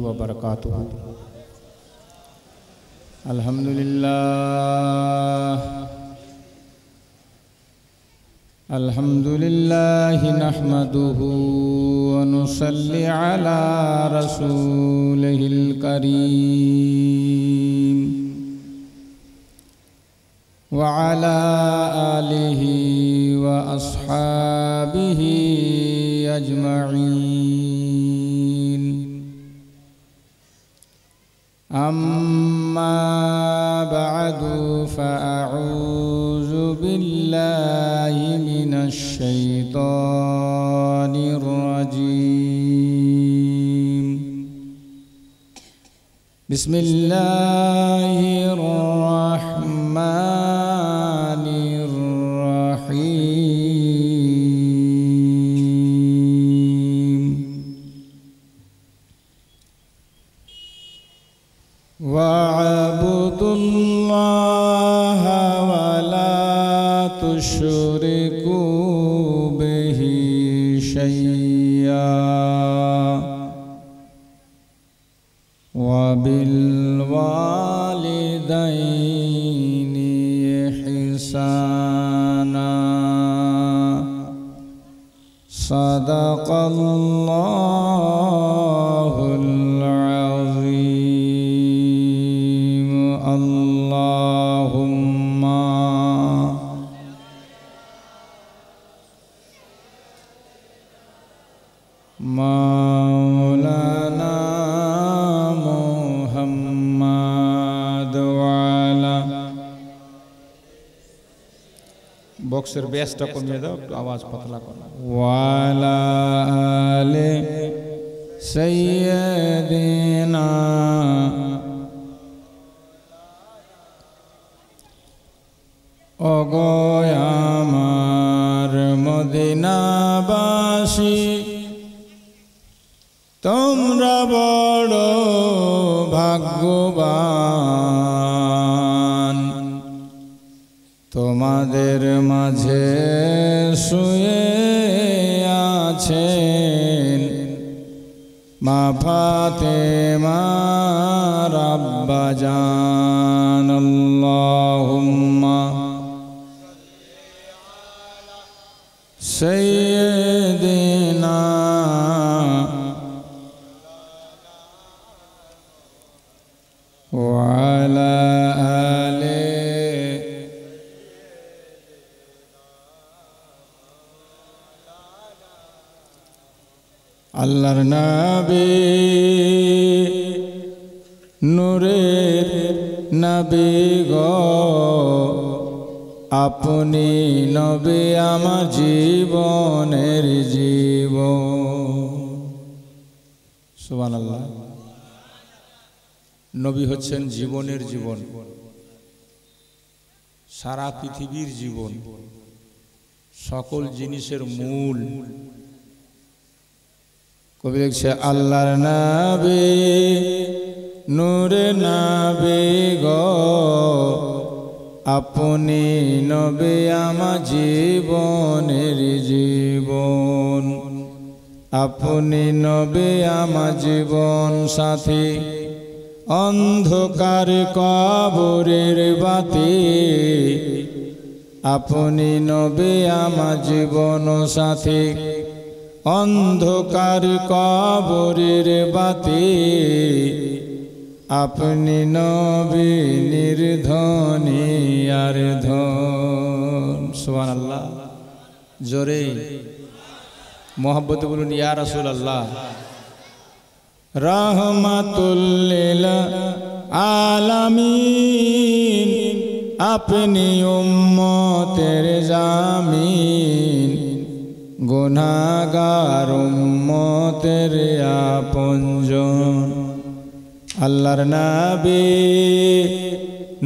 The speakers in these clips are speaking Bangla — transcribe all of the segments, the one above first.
व बरकातुहू। अल्हम्दुलिल्लाह नहमदुहु व नुसल्ली अला रसूलिहिल करीम व अला आलिहि व अस्हाबिहि अजमईन। अम्मा बअदु फ़अऊज़ु बिल्लाहि मिनश शैतानिर रजीम। बिस्मिल्लाहिर रहमानिर रहीम। वअब्दुल्लाह वला तुश्रिकू बिही शय्या वबिल वालिदैनि इहसाना। सदक़ल्लाहुल अज़ीम। अल्लाहुम्मा मौलाना मुहम्मद वाला। बॉक्सर बेसটা কমিয়ে দাও, একটু আওয়াজ পাতলা করো। ওয়ালা আলে সাইয়্যিদিনা ওগো আমার মদিনাবাসী, তোমরা বড় ভাগ্যবান। তোমাদের মাঝে শুয়ে আছেন মা ফাতেমার আব্বাজান। আল্লাহুম্মা সাইয়্যিদিনা ওয়ালা আলে আল্লাহর নবী নূরের নবী গো, আপনি নবী আমার জীবনের জীবন। সুবহানাল্লাহ। নবী হচ্ছেন জীবনের জীবন, সারা পৃথিবীর জীবন, সকল জিনিসের মূল। কবি লিখছে আল্লাহর নবী নূরে নবী গো, আপনি নবী আমার জীবনের জীবন। আপনি নবী আমার জীবন সাথী, অন্ধকার কবরের বাতি। আপনি নবী আমার জীবন সাথী, অন্ধকার কবরের বাতি। আপনি নবী নির্ধনী আর ধন। সুবহানাল্লাহ। জোরে মোহাব্বতে বলুন ইয়া রাসূলুল্লাহ। रहमतुल लिल आलमीन, अपनी उम्मतेर जामीन। गुनाहगार उम्मतेर आपनजन। अल्लाहर नबी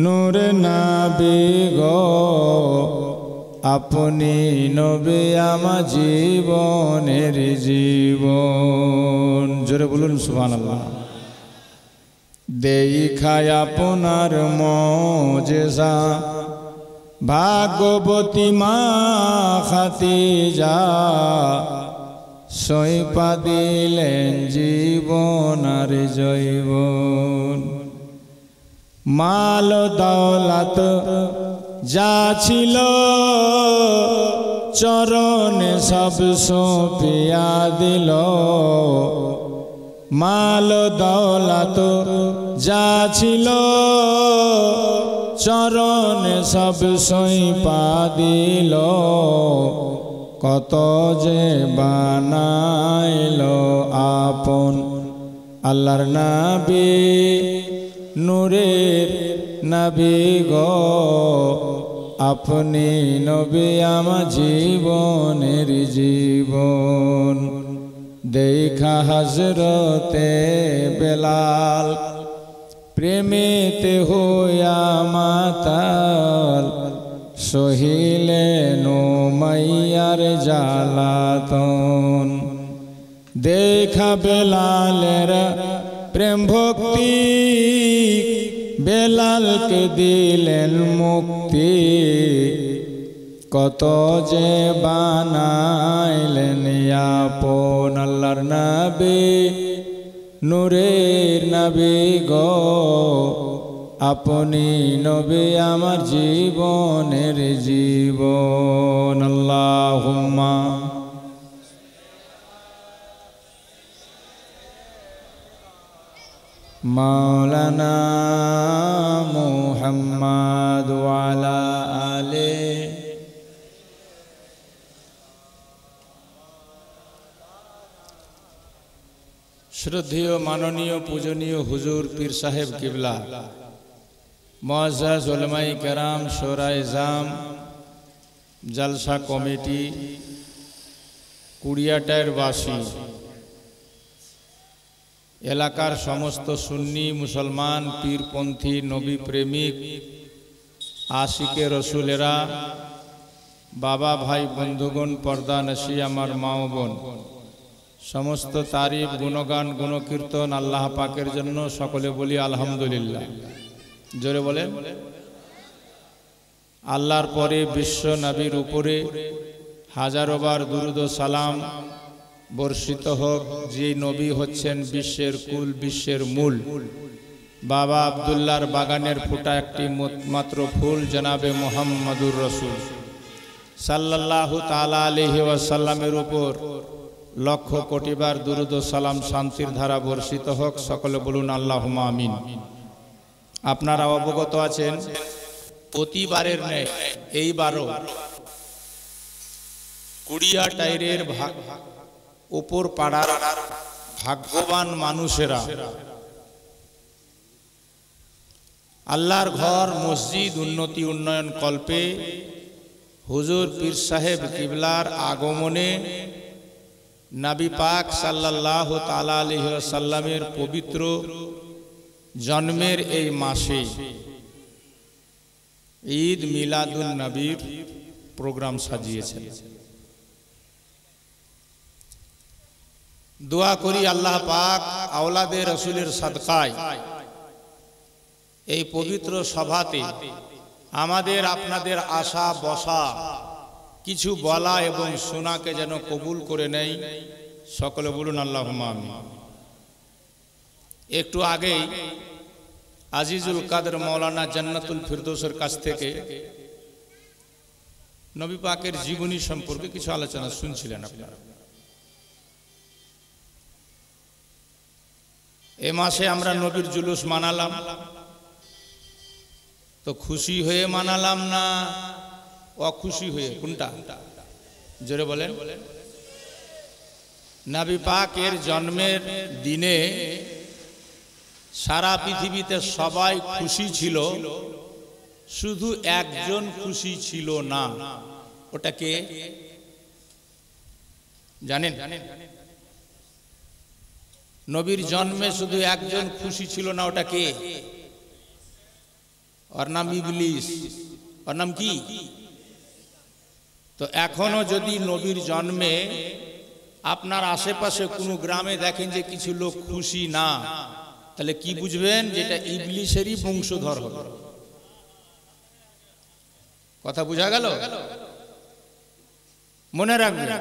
नूर नबी गो, আপনি নবী আমার জীবনের জীবন। জোরে বলুন সুবহানাল্লাহ। দেখায় আপনার মুজিজা ভাগবতী মা খাদিজা, সইপা দিলেন জীবন আর জৈবন। মাল দৌলত যা ছিল চরণে সব সঁপিয়া দিল। মাল দৌলত যা ছিল চরণে সব সইপা দিল। কত যে বানাইল আপন আল্লাহর নবী, নূরের নবী গো। আপনি নবী আমার জীবনের জীবন। দেখা হযরতে বেলাল প্রেমেতে হইয়া মাতাল। সহিলেন উমাইয়ার জ্বালাতন। দেখা বেলালের প্রেম ভক্তি, বেলালকে দিলেন মুক্তি। কত যে বানাইলেন আপন আল্লাহর নবী, নূরের নবী গো। আপনি নবী আমার জীবনের জীবন। আল্লাহুম্মা মাওলানা মুহাম্মদ ওয়া আলা আলিহি। শ্রদ্ধেয় মাননীয় পূজনীয় হুজুর পীর সাহেব কিবলা, মুআজ্জাজ উলামায়ে কেরাম, শোরায়ে জাম, জলসা কমিটি, কুড়িয়াটার বাসী, এলাকার সমস্ত সুন্নি মুসলমান, পীরপন্থী, নবী প্রেমিক, আশিকে রসুলেরা, বাবা ভাই বন্ধুগণ, পর্দা নশী আমার মা ও বোন, সমস্ত তারিফ গুণগান গুণকীর্তন আল্লাহ পাকের জন্য। সকলে বলি আলহামদুলিল্লাহ। জোরে বলেন। আল্লাহর পরে বিশ্ব নবীর উপরে হাজারোবার দুরুদ ও সালাম বর্ষিত হোক। যে নবী হচ্ছেন বিশ্বের কুল, বিশ্বের মূল। বাবা আব্দুল্লাহর বাগানের ফোটা একটি মাত্র ফুল জনাবে মুহাম্মদুর রাসূল সাল্লাল্লাহু তাআলা আলাইহি ওয়াসাল্লামের উপর লক্ষ কোটিবার দুরুদ ও সালাম শান্তির ধারা বর্ষিত হোক। সকলে বলুন আল্লাহুম্মা আমিন। আপনারা অবগত আছেন, প্রতিবারের ন্যায় এইবারও কুড়িয়াটাইরের উপর পাড়ার ভাগ্যবান মানুষেরা আল্লাহর ঘর মসজিদ উন্নতি উন্নয়ন কল্পে হুজুর পীর সাহেব কিবলার আগমনে নবী পাক সাল্লাল্লাহু তাআলা আলাইহি ওয়াসাল্লামের পবিত্র জন্মের এই মাসে ঈদ মিলাদুন নবীর প্রোগ্রাম সাজিয়েছেন। দোয়া করি আল্লাহ পাক আওলাদে রসুলের সাদকায় এই পবিত্র সভাতে আমাদের আপনাদের আশা বসা, কিছু বলা এবং শোনাকে যেন কবুল করে নেয়। সকলে বলুন আল্লাহুম্মা আমিন। একটু আগেই আজিজুল কাদের মাওলানা জান্নাতুল ফিরদৌসের কাছ থেকে নবী পাকের জীবনী সম্পর্কে কিছু আলোচনা শুনছিলেন আপনারা। এই মাসে আমরা নবীর জুলুস মানালাম, তো খুশি হয়ে মানালাম না অখুশি হয়ে? কোনটা? জোরে বলেন। নবী পাকের জন্মের দিনে সারা পৃথিবীতে সবাই খুশি ছিল, শুধু একজন খুশি ছিল না। ওটা কে জানেন? নবীর জন্মে শুধু একজন খুশি ছিল না, ওটা কে? ওর নাম ইবলিস। ওর নাম কি? তো এখনো যদি নবীর জন্মে আপনার আশেপাশে কোনো গ্রামে দেখেন যে কিছু লোক খুশি না, তাহলে কি বুঝবেন? যেটা ইবলিসেরই বংশধর হবে। কথা বোঝা গেল? মনে রাখবেন,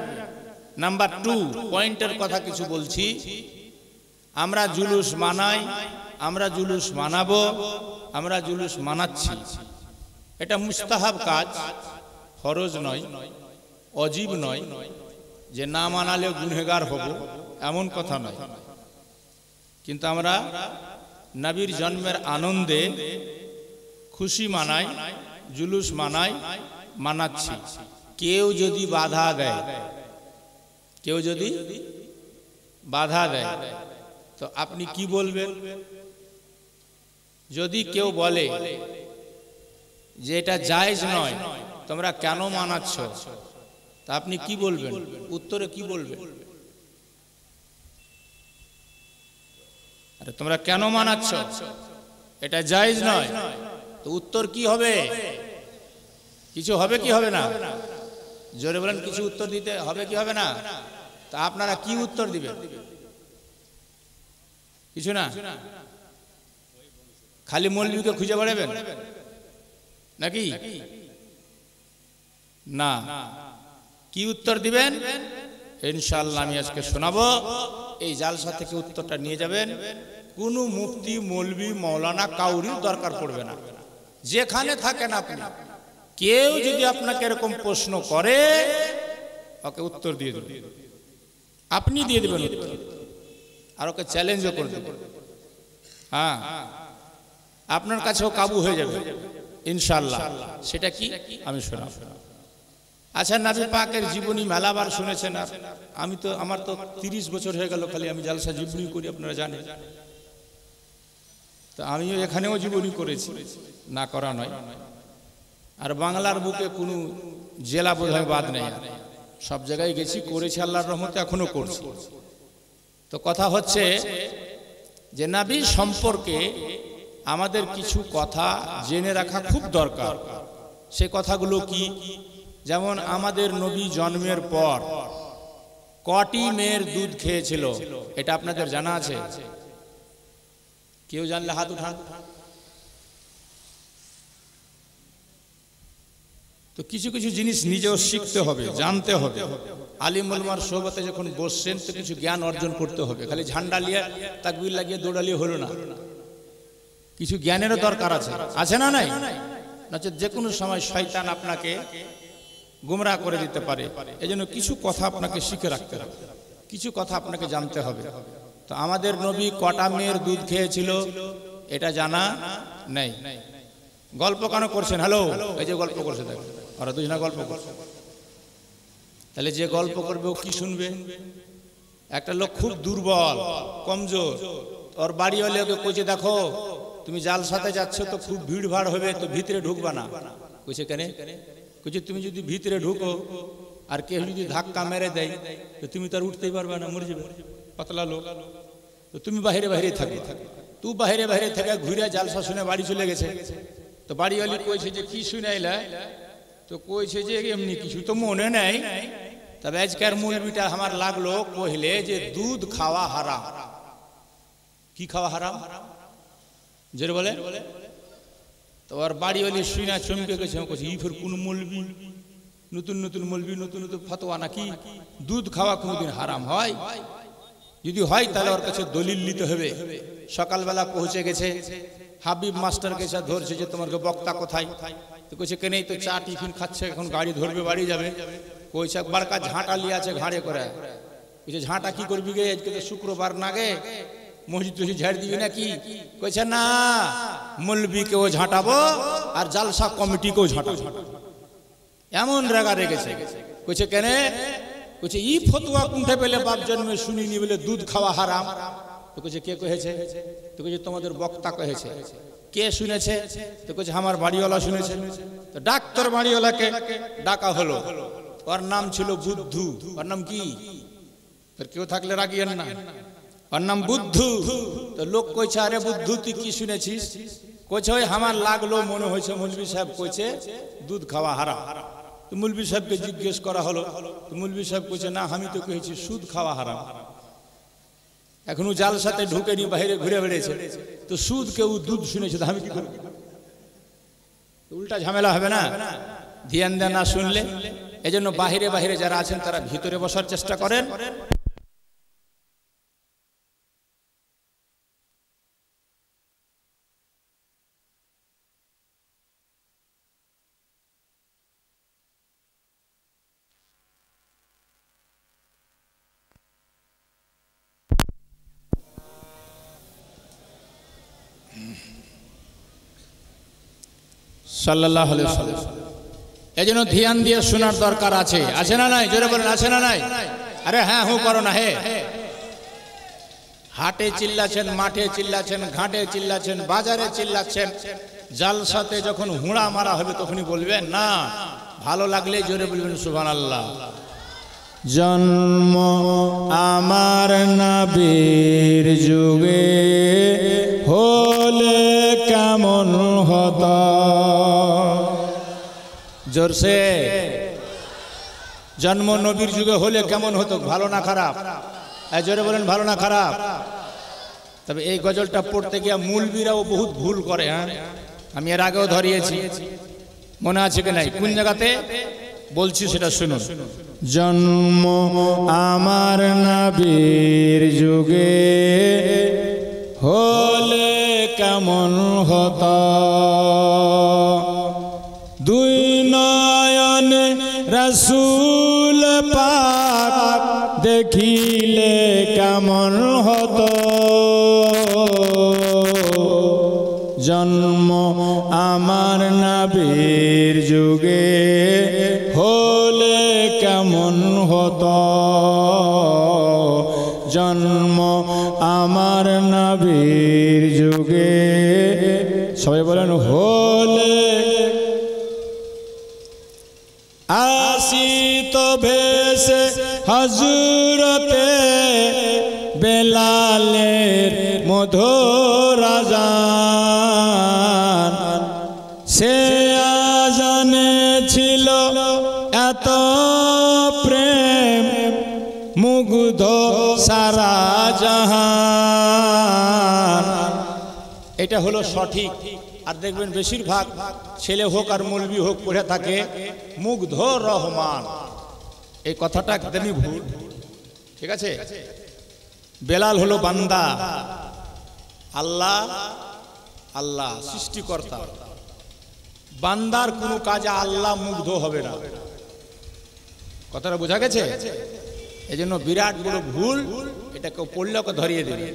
নাম্বার 2 পয়েন্টের কথা কিছু বলছি। আমরা জুলুস মানাই, আমরা জুলুস মানাবো, আমরা জুলুস মানাচ্ছি। এটা মুস্তাহাব কাজ, ফরজ নয়, অজিব নয়, যে না মানালে গুনহেগার হব এমন কথা নয়। কিন্তু আমরা নবীর জন্মের আনন্দে খুশি মানাই, জুলুস মানাই, মানাচ্ছি। কেউ যদি বাধা দেয়, কেউ যদি বাধা দেয় তো আপনি কি বলবেন? যদি কেউ বলে যে এটা জায়েজ নয়, তোমরা কেন মানাচ্ছ, তা আপনি কি বলবেন? উত্তরে কি বলবেন? আরে তোমরা কেন মানাচ্ছ, এটা জায়েজ নয়, তো উত্তর কি হবে? কিছু হবে কি হবে না? জোরে বলেন, কিছু উত্তর দিতে হবে কি হবে না? তা আপনারা কি উত্তর দিবেন? কিছু না, খালি মৌলবীকে খুঁজে বেড়াবেন নাকি? না, কি উত্তর দিবেন ইনশাআল্লাহ আমি আজকে শোনাবো। এই জালসা থেকে উত্তরটা নিয়ে যাবেন। কোন মুফতি, মৌলবী, মাওলানা কাউরির দরকার পড়বে না। যেখানে থাকেন আপনি, কেউ যদি আপনাকে এরকম প্রশ্ন করে, ওকে উত্তর দিয়ে দেবেন, আপনি দিয়ে দেবেন উত্তর, আর ওকে চ্যালেঞ্জও করে দেবেন। হ্যাঁ, আপনার কাছেও কাবু হয়ে যাবে ইনশাআল্লাহ। সেটা কি আমি শোনাবো। আচ্ছা, নবী পাকের জীবনী মেলাবার শুনেছেন। আমি তো, আমার তো 30 বছর হয়ে গেল খালি আমি জালসা জীবনী করি, আপনারা জানেন। তো আমিও এখানেও জীবনী করেছি, না করা নয়। আর বাংলার বুকে কোনো জেলা বোধহয় বাদ নেই, সব জায়গায় গেছি, করেছি আল্লাহর রহমতে, এখনো করছি। তো কথা হচ্ছে যে নবীর সম্পর্কে আমাদের কিছু কথা জেনে রাখা খুব দরকার। সে কথাগুলো কি? যেমন আমাদের নবী জন্মের পর কটি মেয়ের দুধ খেয়েছিল, এটা আপনাদের জানা আছে? কেউ জানলে হাত উঠান। তো কিছু কিছু জিনিস নিজেও শিখতে হবে, জানতে হবে। আলিম উলামার সোহবতে যখন বসছেন তো কিছু জ্ঞান অর্জন করতে হবে। খালি ঝান্ডা লিয়ে তাকবীর লাগিয়ে দৌড়ালিয়ে হলো না, কিছু জ্ঞানেরও দরকার আছে, আছে না? নাই? নচেৎ যে কোনো সময় শয়তান আপনাকে গুমরাহ করে দিতে পারে। এজন্য কিছু কথা আপনাকে শিখে রাখতে হবে, কিছু কথা আপনাকে জানতে হবে। তো আমাদের নবী কটা মেয়ের দুধ খেয়েছিল এটা জানা নেই। গল্প কেন করছেন? হ্যালো, এই যে গল্প করছে দেখো, ওরা দুজনা গল্প করছে। তাহলে যে গল্প করবে ও কি শুনবে? একটা লোক খুব দুর্বল, কমজোর, ওর বাড়িওয়ালে ওকে কইছে, দেখো তুমি জালসাতে যাচ্ছ তো খুব ভিড় ভাড় হবে, তো ভিতরে ঢুকবা না। কইছে কেন? কইছে তুমি যদি ভিতরে ঢুকো আর কেউ যদি ধাক্কা মেরে দেয় তো তুমি তো আর উঠতেই পারবে না, মরে যাবে, পাতলা লোক। তো তুমি বাহিরে বাহিরে থাকবে। তুই বাহিরে বাহিরে থেকে ঘুরে জালসা শুনে বাড়ি চলে গেছে। তো বাড়িওয়ালি কইছে যে কি শুনে আইলা? তো কইছে যে এমনি কিছু তো মনে নাই, তবে আজকের মৌলবীটা আমার লাগলো কইলে যে দুধ খাওয়া হারাম। কি খাওয়া হারাম? জোরে বলে। তো আর বাড়িওয়ালি শুনে চমকে গেছে, কইছে ই ফের কোন মৌলবী, নতুন নতুন মৌলবী, নতুন নতুন ফতোয়া নাকি দুধ খাওয়া কোনদিন হারাম হয়? যদি হয় তাহলে ওর কাছে দলিল নিতে হবে। সকালবেলা পৌঁছে গেছে, হাবিব মাস্টার কাছে ধরছে যে তোমার বক্তা কোথায়? তো কইছে কেন? তো চা টিফিন খাচ্ছে, এখন গাড়ি ধরবে, বাড়ি যাবে। কইছে বড়কা ঝাঁটা লিয়ে আছে ঘাড়ে করে। কইছে ঝাঁটা কি করবি গে, আজকে তো শুক্রবার না গে, মসজিদ টসজিদ ঝাড় দিবি নাকি? কইছে না, মৌলবীকেও ঝাঁটাবো আর জালসা কমিটিকেও ঝাঁটাবো। এমন রেগা রেগেছে। কইছে কেন? কইছে ই ফতোয়া কোনটা পেলে বাপ জন্মে শুনিনি বলে দুধ খাওয়া হারাম। তো কইছে কে কহেছে? তো কইছে তোমাদের বক্তা কহেছে। কে শুনেছে? তো কইছে আমার বাড়িওয়ালা শুনেছে। তো ডাক্তার বাড়িওয়ালাকে ডাকা হলো, ওর নাম ছিল বুদ্ধু। ওর নাম কি? তোর কেউ থাকলে রাগিয়েন না, ওর নাম বুদ্ধু। তো লোক কইছে আরে বুদ্ধু তুই কি শুনেছিস? কইছে ওই আমার লাগলো, মনে হয়েছে মৌলবী সাহেব কইছে দুধ খাওয়া হারাম। তো মৌলবী সাহেবকে জিজ্ঞেস করা হলো, তো মৌলবী সাহেব কইছে না, আমি তো কইছি সুদ খাওয়া হারাম। এখনো জালসাতে ঢুকেনি, বাইরে ঘুরে বেড়েছে। তো সুদ কেউ দুধ শুনেছে, তো আমি কি করব? উল্টা ঝামেলা হবে না? ধ্যান দেন না শুনলে। এজন্য বাহিরে বাহিরে যারা আছেন তারা ভিতরে বসার চেষ্টা করেন। সাল্লাল্লাহু আলাইহি ওয়াসাল্লাম। এজন্য ধ্যান দিয়ে শোনার দরকার আছে, আছে না নাই? জোরে বলেন, আছে না নাই? আরে হ্যাঁ হু করো না হে। হাটে চিল্লাছেন, মাঠে চিল্লাছেন, ঘাটে চিল্লাছেন, বাজারে চিল্লাচ্ছেন, জালসাতে যখন হুঁড়া মারা হবে তখনই বলবেন না। ভালো লাগলে জোরে বলবেন সুবহানাল্লাহ। জন্ম আমার নবীর যুগে হলে কেমন হতো। জোরসে, জন্ম নবীর যুগে হলে কেমন হতো? ভালো না খারাপ? জোরে বলেন, ভালো না খারাপ? তবে এই গজলটা পড়তে গিয়ে মৌলবীরাও বহুত ভুল করে। হ্যাঁ, আমি এর আগেও ধরিয়েছি, মনে আছে কি নাই? কোন জায়গাতে বলছি সেটা শুনুন। জন্ম আমার নবীর যুগে হলে কেমন হতো, দুই নয়নে রাসূল পাক দেখিলে কেমন হতো। জন্ম আমার নবীর যুগে হলে কেমন হতো, জন্ম আমার নবীর যুগে। সবাই বলেন হলে। আসিত ভেসে হযরতে বেলালের মধুর আযান, সে আযানে ছিল এত প্রেম মুগ্ধ সারা জাহান। এটা হলো সঠিক। আর দেখবেন বেশিরভাগ ছেলে হোক আর মৌলবি হোক পড়ে থাকে মুগ্ধ রহমান। এই কথাটা একদমই ভুল, ঠিক আছে? বেলাল হলো বান্দা, আল্লাহ আল্লাহ সৃষ্টিকর্তা। বান্দার কোনো কাজে আল্লাহ মুগ্ধ হবে না। কথাটা বোঝা গেছে? এই জন্য বিরাট বড় ভুল। এটা কেউ পড়লে ওকে ধরিয়ে দেবে।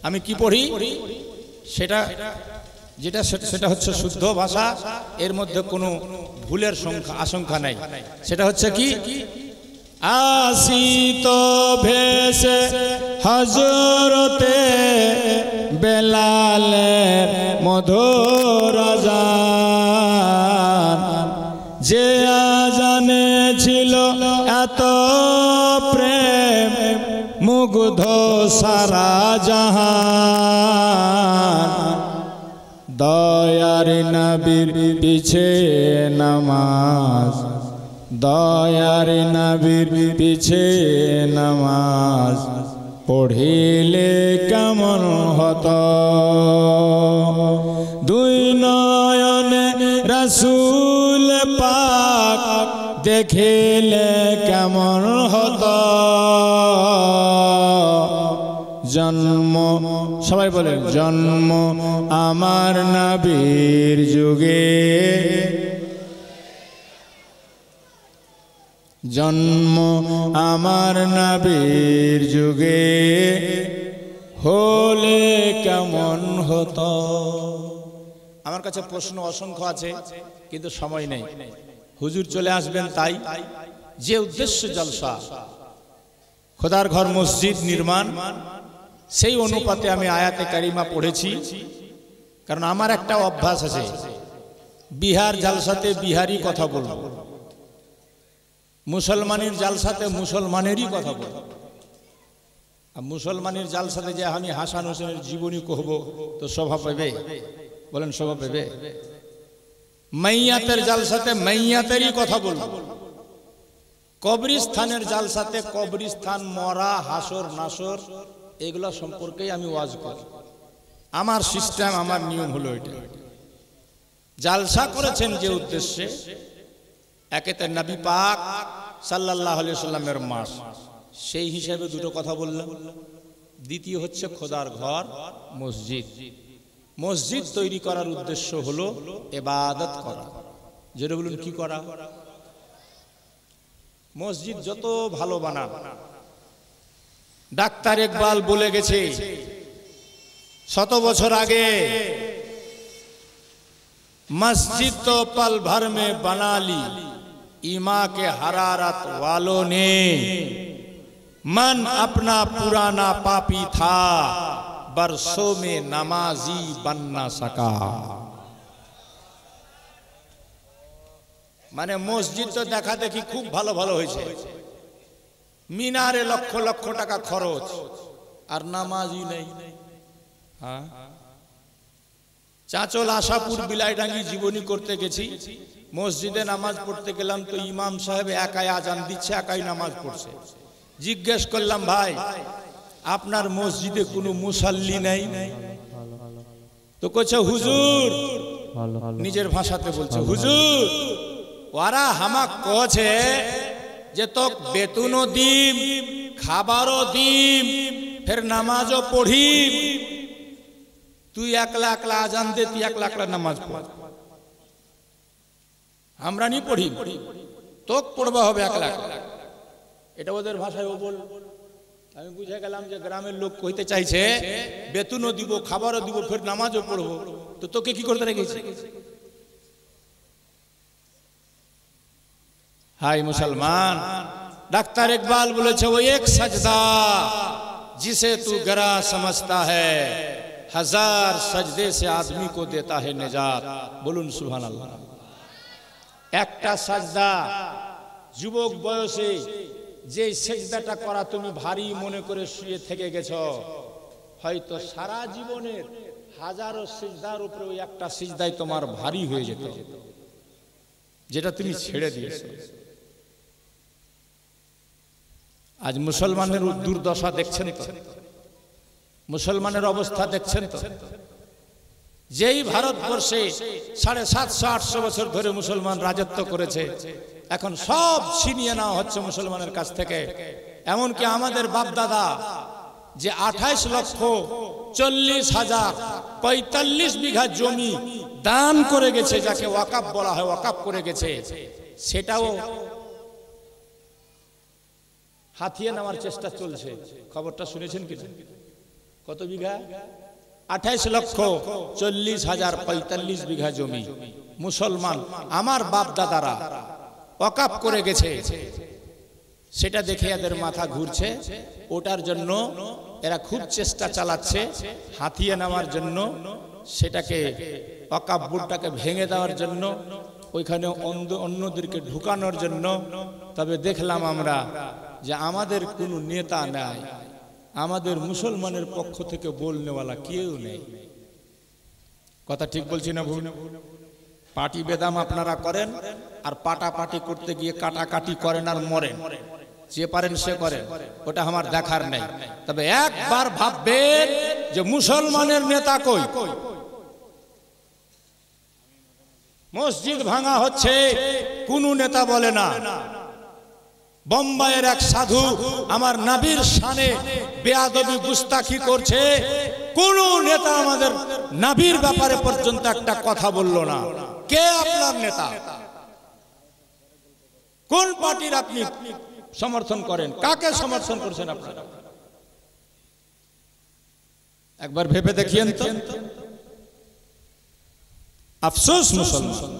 আমি কি পড়ি সেটা, যেটা সেটা হচ্ছে শুদ্ধ ভাষা, এর মধ্যে কোনো ভুলের আশঙ্কা নাই। সেটা হচ্ছে কি, আসিত ভেসে হযরতে বেলালের মধুর আযান, যে আযানে ছিল এত প্রেম মুগ্ধ সারা জাহান। দয়ার নবীর পিছে নামাজ, দয়ার নবীর পিছে নামাজ পড়িলে কেমন হতো, দুই নয়নে রাসূল পাক দেখিলে কেমন হতো। জন্ম, সবাই বলেন, জন্ম আমার নবীর যুগে, জন্ম আমার নবীর যুগে হলে কেমন হতো। আমার কাছে প্রশ্ন অসংখ্য আছে, কিন্তু সময় নেই। হুজুর চলে আসবেন, তাই যে উদ্দেশ্য জলসা, খোদার ঘর মসজিদ নির্মাণ, সেই অনুপাতে আমি আয়াতে কারিমা পড়েছি। কারণ আমার একটা অভ্যাস আছে, বিহার জালসাতে বিহারি কথা বলবো, মুসলমানের জালসাতে মুসলমানেরই কথা বলবো। আর মুসলমানের জালসাতে যে আমি হাসান হোসেনের জীবনী কহব তো শোভা পাবে? বলেন, শোভা পাবে? মাইয়াতের জালসাতে মাইয়াতেরই কথা বলবো, কবরস্থানের জালসাতে কবরস্থান, মরা, হাসর নাসর, এগুলো সম্পর্কেই আমি ওয়াজ করি। আমার সিস্টেম, আমার নিয়ম হলো এটা। জালসা করেছেন যে উদ্দেশ্যে, একেতে নবী পাক সাল্লাল্লাহু আলাইহি সাল্লামের মাস, সেই হিসাবে দুটো কথা বললাম। দ্বিতীয় হচ্ছে খোদার ঘর মসজিদ। মসজিদ তৈরি করার উদ্দেশ্য হলো ইবাদত করা। যেটা বলুন কি করা? মসজিদ যত ভালো বানান, ডাক্তার ইকবাল বলে গেছে 100 বছর আগে, मस्जिद तो पल भर में बना ली ईमा के हरारत वालों ने, मन अपना पुराना पापी था बरसों में नमाजी बन ना सका। माने मस्जिद तो देखा देखी खूब भालो भालो হয়েছে, মিনারে লক্ষ লক্ষ টাকা খরচ, আর নামাজি নেই। হ্যাঁ, চাঁচল আশাপুর বিলাইডাঙ্গি জীবনী করতে গেছি, মসজিদে নামাজ পড়তে গেলাম তো ইমাম সাহেব একাই আজান দিচ্ছে, একাই নামাজ পড়ছে। জিজ্ঞেস করলাম, ভাই আপনার মসজিদে কোনো মুসাল্লি নেই? তো কইছে হুজুর, নিজের ভাষাতে বলছে, হুজুর ওরা হামাক কছে যে তো বেতনও দিম, খাবারও দিম, ফের নামাজও পড়ি, তুই একলা একলা আজান দে, তুই একলা একলা নামাজ পড়, আমরা নি পড়ি, তোক পড়বা হবে একলা একলা। এটা ওদের ভাষায় ও বল। আমি বুঝে গেলাম যে গ্রামের লোক কইতে চাইছে বেতনও দিব, খাবারও দিব, ফের নামাজও পড়বো, তো তোকে কি করতে রেখেছে? हाय मुसलमान, डॉक्टर इकबाल बोले वो एक सजदा जिसे तू गरा समझता है, 1000 सजदे से आदमी को देता है निजात। बोलुन सुभान अल्लाह। একটা সাজদা যুবক বয়সে যে সেজদাটা করা তুমি ভারী মনে করে শুয়ে থেকে গেছো, হয়তো সারা জীবনের হাজারো সিজদার উপরে ওই একটা সিজদাই তোমার ভারী হয়ে যেত, যেটা তুমি ছেড়ে দিয়েছো। আজ মুসলমানের দুর্দশা দেখছেন তো, মুসলমানের অবস্থা দেখছেন তো। যেই ভারতবর্ষে 750-800 বছর ধরে মুসলমান রাজত্ব করেছে, এখন সব ছিনিয়ে নেওয়া হচ্ছে মুসলমানের কাছ থেকে। এমনকি আমাদের বাপদাদা যে 28,40,045 বিঘা জমি দান করে গেছে, যাকে ওয়াকাফ বলা হয়, ওয়াকাফ করে গেছে, সেটাও হাতিয়ে নেওয়ার চেষ্টা চলছে। খবরটা শুনেছেন কি? কত বিঘা? 28,40,045 বিঘা জমি মুসলমান আমার বাপ দাদারা ওয়াকাফ করে গেছে। সেটা দেখে এদের মাথা ঘুরছে, ওটার জন্য এরা খুব চেষ্টা চালাচ্ছে হাতিয়ে নেওয়ার জন্য, সেটাকে ওয়াকাফ বোর্ডটাকে ভেঙে দেওয়ার জন্য, ওইখানে অন্যদেরকে ঢুকানোর জন্য। তবে দেখলাম আমরা যে আমাদের কোনো নেতা নাই, আমাদের মুসলমানের পক্ষ থেকে বলনেওয়ালা কেউ নেই। কথা ঠিক বলছি না ভুল? পার্টি বেদাম আপনারা করেন, আর পাটাপাটি করতে গিয়ে কাটাকাটি করেন আর মরেন, যে পারেন সে করেন, ওটা আমার দেখার নেই। তবে একবার ভাববেন যে মুসলমানের নেতা কই? মসজিদ ভাঙা হচ্ছে, কোন নেতা বলে না। বোম্বাইয়ের এক সাধু আমার নবীর শানে বেয়াদবি গুস্তাখি করছে, কোন নেতা আমাদের নবীর ব্যাপারে পর্যন্ত একটা কথা বলল না। কে আপনার নেতা? কোন পার্টির আপনি সমর্থন করেন? কাকে সমর্থন করছেন আপনারা? একবার ভেবে দেখিয়েন তো। আফসোস মুসলমান,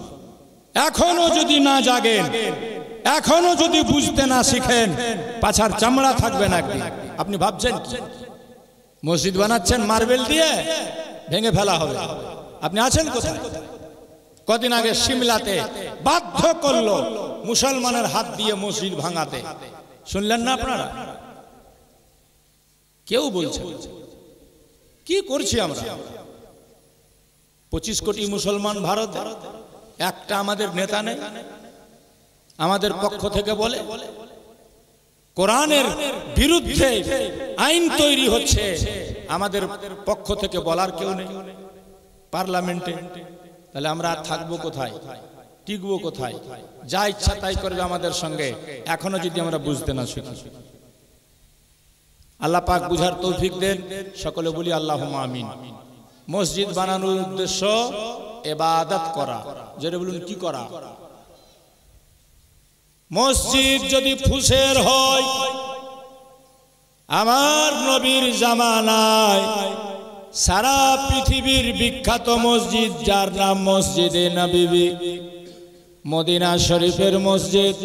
এখনো যদি না জাগেন, এখনো যদি বুঝতে না শিখেন, পাছার চামড়া থাকবে না। আপনি ভাবছেন কি মসজিদ বানাচ্ছেন মার্বেল দিয়ে, ভেঙে ফেলা হবে? আপনি আছেন কোথায়? কদিন আগে সিমলাতে বাধ্য করলো মুসলমানের হাত দিয়ে মসজিদ ভাঙাতে, শুনলেন না আপনারা? কেউ বলছে কি করছি আমরা? 25 কোটি মুসলমান ভারতে, একটা আমাদের নেতা নেই। আমাদের পক্ষ থেকে বলে কোরআনের বিরুদ্ধে আইন তৈরি হচ্ছে, আমাদের পক্ষ থেকে বলার কেউ নেই পার্লামেন্টে। তাহলে আমরা আর থাকবো কোথায়? টিকবো কোথায়? যা ইচ্ছা তাই করবে আমাদের সঙ্গে, এখনো যদি আমরা বুঝতে না শিখি। আল্লাহ পাক বুঝার তৌফিক দেন। সকলে বলি আল্লাহুম্মা আমিন। মসজিদ বানানোর উদ্দেশ্য ইবাদত করা। জোরে বলুন, কি করা? মসজিদ যদি ফুসের হয়, আমার নবীর জামানায় সারা পৃথিবীর বিখ্যাত মসজিদ যার নাম মসজিদে নববী, মদিনা শরীফের মসজিদ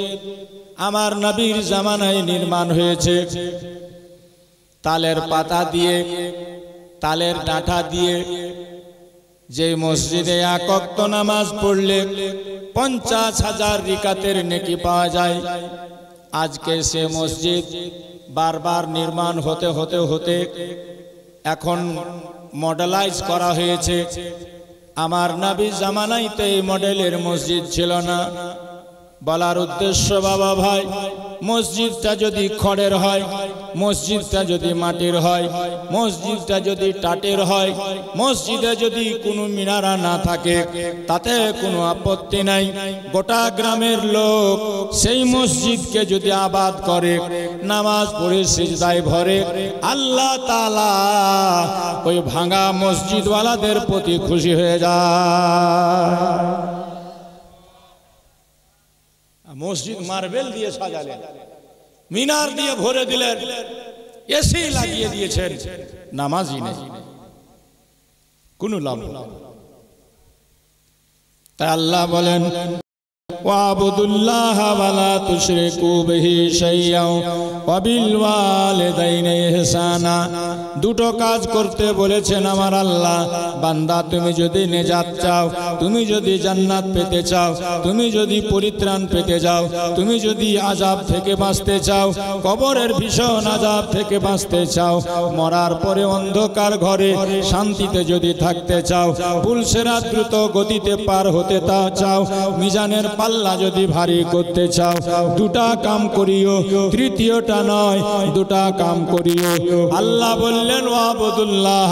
আমার নবীর জামানায় নির্মাণ হয়েছে। তালের পাতা দিয়ে, তালের ডাঁটা দিয়ে, যে মসজিদে এক ওয়াক্ত নামাজ পড়লে 50,000 রিকাতের নেকি পাওয়া যায়। আজকে সে মসজিদ বারবার নির্মাণ হতে হতে হতে এখন মডেলাইজ করা হয়েছে। আমার নবী জামানায় তো এই মডেলের মসজিদ ছিল না। বলার উদ্দেশ্য বাবা ভাই, মসজিদটা যদি খড়ের হয়, মসজিদটা যদি মাটির হয়, মসজিদটা যদি টাটের হয়, মসজিদে যদি কোনো মিনারা না থাকে তাতে কোনো আপত্তি নাই। গোটা গ্রামের লোক সেই মসজিদকে যদি আবাদ করে, নামাজ পড়ে সিজদায় ভরে, আল্লাহ তাআলা ওই ভাঙা মসজিদওয়ালাদের প্রতি খুশি হয়ে যায়। মসজিদ মার্বেল দিয়ে সাজালেন, মিনার দিয়ে ভরে দিলেন, এসি লাগিয়ে দিয়েছেন, নামাজই নেই, কোনো লাভ নেই। তাই আল্লাহ বলেন, ওয়াবুদুল্লাহ ওয়ালা তুশরিকু বিহি শাইয়্যাও ওয়া বিল ওয়ালিদাইনি ইহসানা। দুটো কাজ করতে বলেছেন আমার আল্লাহ। বান্দা, তুমি যদি নেজাত চাও, তুমি যদি জান্নাত পেতে চাও, তুমি যদি পরিত্রাণ পেতে চাও, তুমি যদি আযাব থেকে বাঁচতে চাও, কবরের ভীষণ আযাব থেকে বাঁচতে চাও, মরার পরে অন্ধকার ঘরে শান্তিতে যদি থাকতে চাও, পুলসেরাত দ্রুত গতিতে পার হতে চাও, মিজানের পাল্লা যদি ভারী করতে চাও, দুটা কাম করিও, তৃতীয়টা নয়, দুটা কাম করিও। আল্লাহ বললেন, ওয়াবুদুল্লাহ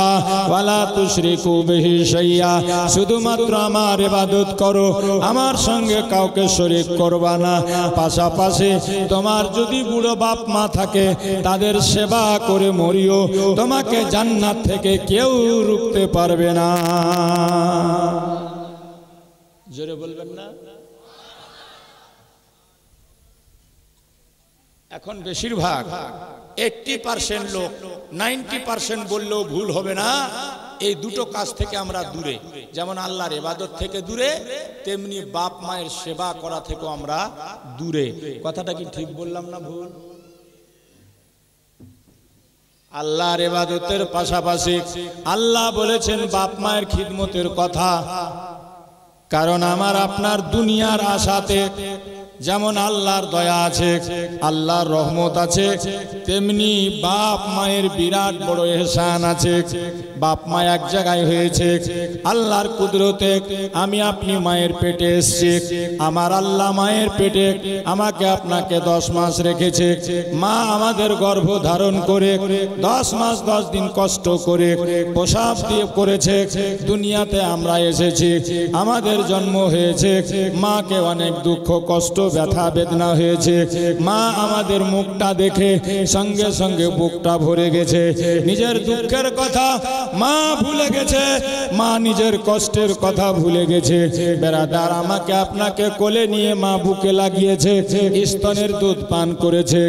ওয়ালা তুশরিকু বিহি শাইয়্যা, শুধুমাত্র আমার ইবাদত করো, আমার সঙ্গে কাউকে শরীক করবা না। পাশাপাশি তোমার যদি বুড়ো বাপ মা থাকে তাদের সেবা করে মরিও, তোমাকে জান্নাত থেকে কেউ রুখতে পারবে না। জোরে বলবেন না? এখন বেশিরভাগ 80% লোক, 90% বললেও ভুল হবে না, এই দুটো কাজ থেকে আমরা দূরে। যেমন আল্লাহর ইবাদত থেকে দূরে, তেমনি বাপ মায়ের সেবা করা থেকেও আমরা দূরে। কথাটা কি ঠিক বললাম না ভুল? আল্লাহর ইবাদতের পাশাপাশি আল্লাহ বলেছেন বাপ মায়ের খিদমতের কথা। কারণ আমার আপনার দুনিয়ার আশাতে যেমন আল্লাহর দয়া আছে, আল্লাহর রহমত আছে, তেমনি বাপ মায়ের বিরাট বড় ইহসান আছে। বাপ মা এক জায়গায় হয়েছে, আল্লাহর কুদরতে আমি আপনি মায়ের পেটে এসেছি। আমার আল্লাহ মায়ের পেটে আমাকে আপনাকে 10 মাস রেখেছে। মা আমাদের গর্ভ ধারণ করে 10 মাস 10 দিন কষ্ট করে প্রসব দিয়ে করেছে। দুনিয়াতে আমরা এসেছি, আমাদের জন্ম হয়েছে, মাকে অনেক দুঃখ কষ্ট ব্যথা বেদনা হয়েছে। মা আমাদের মুখটা দেখে সঙ্গে সঙ্গে বুকটা ভরে গেছে। নিজের দুঃখের কথা মা ভুলে গেছে, মা নিজের কষ্টের কথা ভুলে গেছে। বেরাদার, আমাকে আপনাকে কোলে নিয়ে মা বুকে লাগিয়েছে, স্তনের দুধ পান করেছে।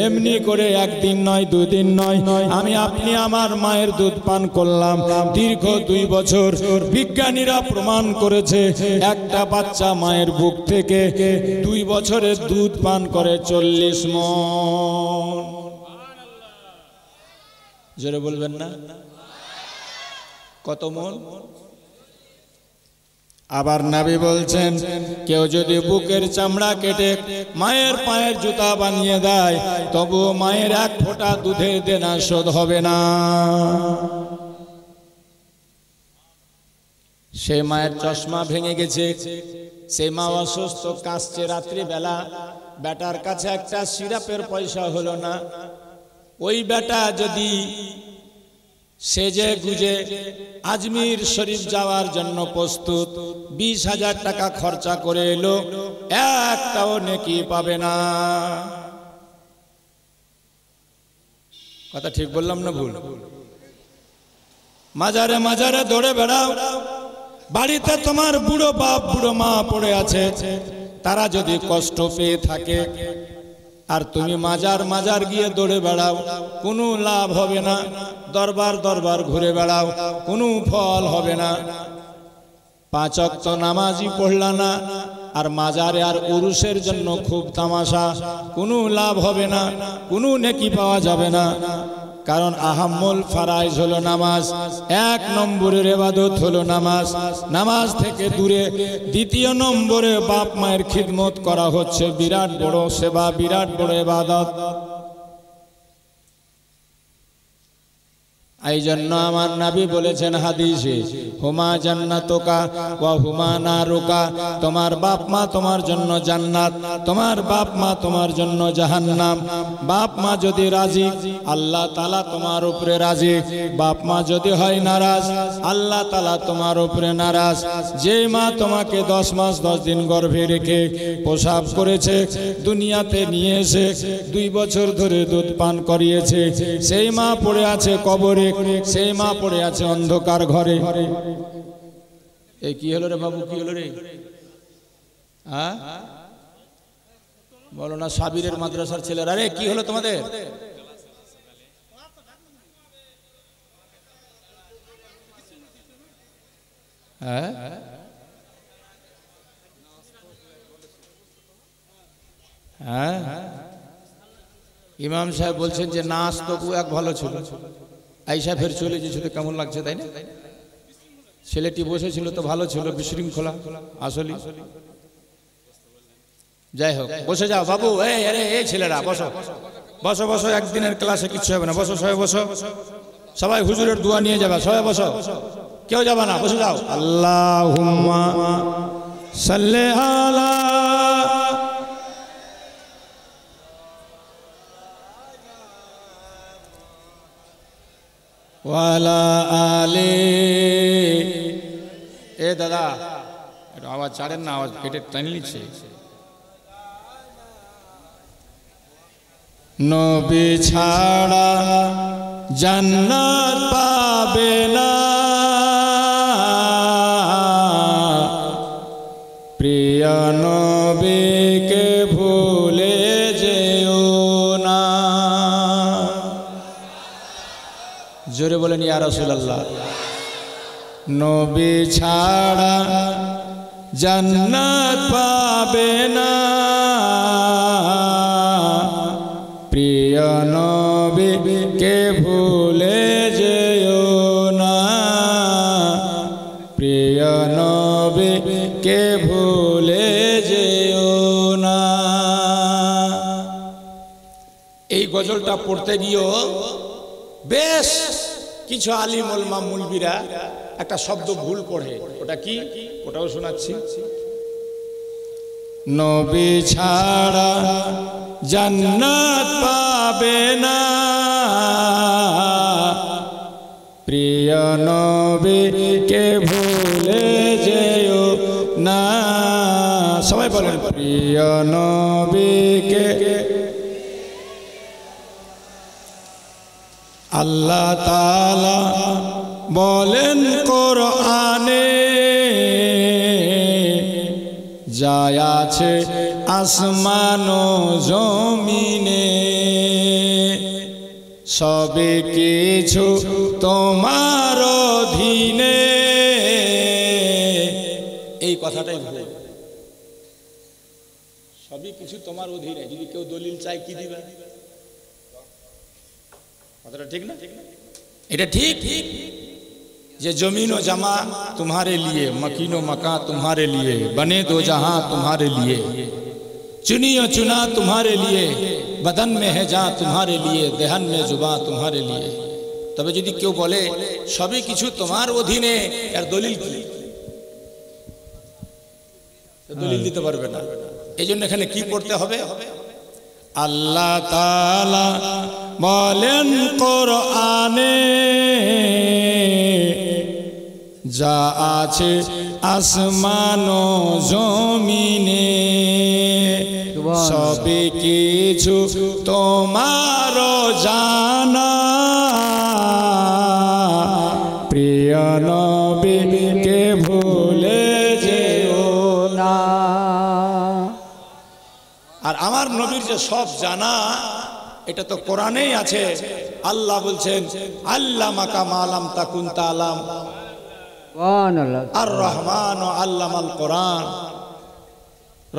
এমনি করে একদিন নয়, 2 দিন নয়, আমি আপনি আমার মায়ের দুধ পান করলাম দীর্ঘ 2 বছর। বিজ্ঞানীরা প্রমাণ করেছে একটা বাচ্চা মায়ের বুক থেকে 2 বছরের দুধ পান করে 40 মণ। জোরে বলবেন না? কত মণ? আবার নবী বলছেন, কেউ যদি বুকের চামড়া কেটে মায়ের পায়ের জুতা বানিয়ে দেয়, তবু মায়ের 1 ফোঁটা দুধের দেনা শোধ হবে না। সে মায়ের চশমা ভেঙে গেছে, সে মা অসুস্থ, কাঁদছে রাত্রিবেলা, বেটার কাছে একটা সিরাপের পয়সা হলো না। ওই বেটা যদি সেজে গুজে আজমির শরীফ যাওয়ার জন্য প্রস্তুত, 20,000 টাকা খরচা করে এলো, একটাও নেকি পাবে না। কথা ঠিক বললাম না ভুল? মাজারে মাজারে দৌড়ে বেড়াও, বাড়িতে তোমার বুড়ো বাপ বুড়ো মা পড়ে আছে, তারা যদি কষ্ট পেয়ে থাকে আর তুমি মাজার মাজার গিয়ে দৌড়ে বেড়াও, কোনো লাভ হবে না। দরবার দরবার ঘুরে বেড়াও, কোনো ফল হবে না। 5 ওয়াক্ত নামাজই পড়লা না, আর মাজারে আর উরুসের জন্য খুব তামাশা, কোনো লাভ হবে না, কোনো নেকি পাওয়া যাবে না। কারণ আহাম্মুল ফারাইজ হলো নামাজ, 1 নম্বরের ইবাদত হলো নামাজ। নামাজ থেকে দূরে 2 নম্বরে বাপ মায়ের খিদমত করা হচ্ছে বিরাট বড় সেবা, বিরাট বড় ইবাদত। এই জন্য আমার নবী বলেছেন হাদিসে, হুমা জান্নাতুকা ওয়া হুমা নারুকা, তোমার বাপ মা তোমার জন্য জান্নাত, তোমার বাপ মা তোমার জন্য জাহান্নাম। বাপ মা যদি রাজি, আল্লাহ তাআলা তোমার উপরে রাজি। বাপ মা যদি হয় নারাজ, আল্লাহ তাআলা তোমার উপরে নারাজ। যে মা তোমাকে 10 মাস 10 দিন গর্ভে রেখে প্রসব করেছে, দুনিয়াতে নিয়ে এসে 2 বছর ধরে দুধ পান করিয়েছে, সেই মা পড়ে আছে কবরে, সেই মা পড়ে আছে অন্ধকার ঘরে। এই কি হলো রে বাবু, কি হলো রে? হ্যাঁ বলো না, সাবিরের মাদ্রাসার ছেলেরা, রে কি হলো তোমাদের? হ্যাঁ হ্যাঁ ইমাম সাহেব বলছেন যে নাচ তো এক ভালো ছিল, আইসা ফের চলে গেছিল, কেমন লাগছে তাই না? ছেলেটি বসেছিল তো ভালো ছিল, বিশৃঙ্খলা আসলে। যাই হোক, বসে যাও বাবু। এই ছেলেরা বসো বসো বসো, একদিনের ক্লাসে কিচ্ছু হবে না, বসো সবাই বসো, সবাই হুজুরের দোয়া নিয়ে যাবে, সবাই বসো, কেউ যাবে না, বসে যাও। আল্লাহুম্মা সাল্লি আলা ওয়ালা আলে। এ দাদা একটু আওয়াজ ছাড়েন না, আওয়াজ পেটে টানি নিচ্ছে। নবী ছাড়া জান্নাত পাবে না, প্রিয় নবীকে ভুলে যেও না। জোরে বলেন ইয়া রাসূলুল্লাহ। নবী ছাড়া জান্নাত পাবে না, প্রিয় নবীকে ভুলে যেও না, প্রিয় নবীকে ভুলে যেও না। এই গজলটা পড়তে গিয়েও বেশ কিছু আলিম ওলামা মুলবিরা একটা শব্দ ভুল পড়ে, ওটা কি ওটাও শোনাচ্ছি। নবী ছাড়া জান্নাত পাবে না, প্রিয় নবীকে ভুলে যেও না। সবাই বলেন প্রিয় নবীকে। আল্লাহ তাআলা বলেন কোরআনে, যা আছে আসমান ও জমিনে, সবে কিছু তোমার অধীনে। এই কথাটাই ভুল, সবই কিছু তোমার অধীনে। যদি কেউ দলিল চায় কি দিবে? কথাটা ঠিক না? এটা ঠিক যে জমিন ও জামা तुम्हारे लिए, मकीन व मकान तुम्हारे लिए, बने दो जहां तुम्हारे लिए, चुनी और चुना तुम्हारे लिए, बदन में है जान तुम्हारे लिए, देहन में जुबान तुम्हारे लिए। তবে যদি কেউ বলে সবই কিছু তোমার অধীনে, আর দলিল কি? দলিল দিতে পারবে না। এই জন্য এখানে কি পড়তে হবে? আল্লাহ তাআলা বলেন কোরআনে যা আছে আসমান ও জমিনে সবে কিছু তোমার জানা প্রিয় নবীকে ভুলে যেও না। আর আমার নবীর যে সব জানা এটা তো কোরআনেই আছে। আল্লাহ বলছেন আল্লামাকা মা লাম তাকুন তাআলাম আর রহমান আল্লামাল কোরআন।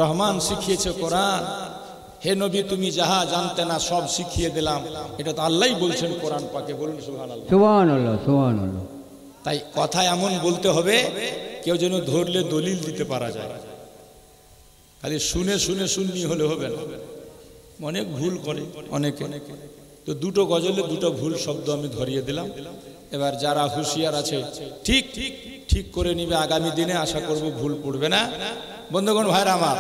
রহমান শিখিয়েছে কোরআন। হে নবী তুমি যাহা জানতে না সব শিখিয়ে দিলাম। এটা তো আল্লাহই বলছেন কোরআন পাকে। বলুন সুবহানাল্লাহ সুবহানাল্লাহ সুবহানাল্লাহ। তাই কথা এমন বলতে হবে কেউ যেন ধরলে দলিল দিতে পারা যায়। খালি শুনে শুনে শুননি হলে হবে না। অনেক ভুল করে অনেকে। তো দুটো গজলে দুটো ভুল শব্দ আমি ধরিয়ে দিলাম। এবার যারা হুঁশিয়ার আছে ঠিক ঠিক ঠিক করে নিবে। আগামী দিনে আশা করব ভুল পড়বে না। বন্ধুগণ ভাইরা আমার,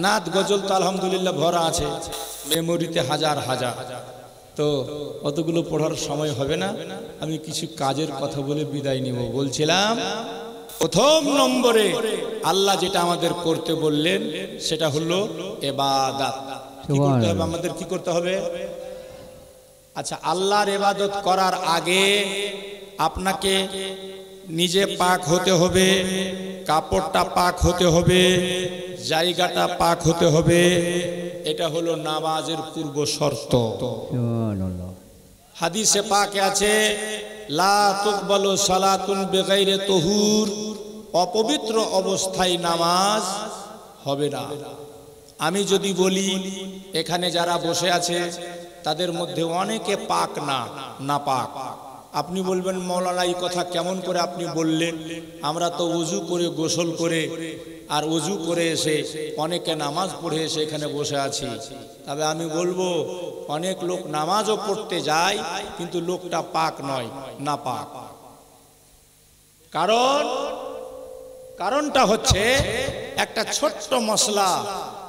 নাত গজল তো আলহামদুলিল্লাহ ভরা আছে, মেমোরিতে হাজার হাজার। তো অতগুলো পড়ার সময় হবে না। আমি কিছু কাজের কথা বলে বিদায় নিব। বলছিলাম প্রথম নম্বরে আল্লাহ যেটা আমাদের করতে বললেন সেটা হলো ইবাদত। কি করতে হবে আমাদের? কি করতে হবে? আচ্ছা, আল্লাহর ইবাদত করার আগে আপনাকে নিজে পাক হতে হবে, কাপড়টা পাক হতে হবে, জায়গাটা পাক হতে হবে। এটা হলো নামাজের পূর্ব শর্ত। হাদিসে পাকে আছে লা তুকবালু সালাতুন বিগাইরি তুহুর, অপবিত্র অবস্থায় নামাজ হবে না। আমি যদি বলি এখানে যারা বসে আছে তাদের মধ্যে অনেকে পাক না পাক। আপনি বলবেন মৌলানা এই কথা কেমন করে আপনি বললেন? আমরা তো ওযু করে গোসল করে আর ওযু করে এসে অনেকে নামাজ পড়ে এসে এখানে বসে আছি। তবে আমি বলবো অনেক লোক নামাজও পড়তে যায় কিন্তু লোকটা পাক নয়, না পাক। কারণটা হচ্ছে একটা ছোট্ট মশলা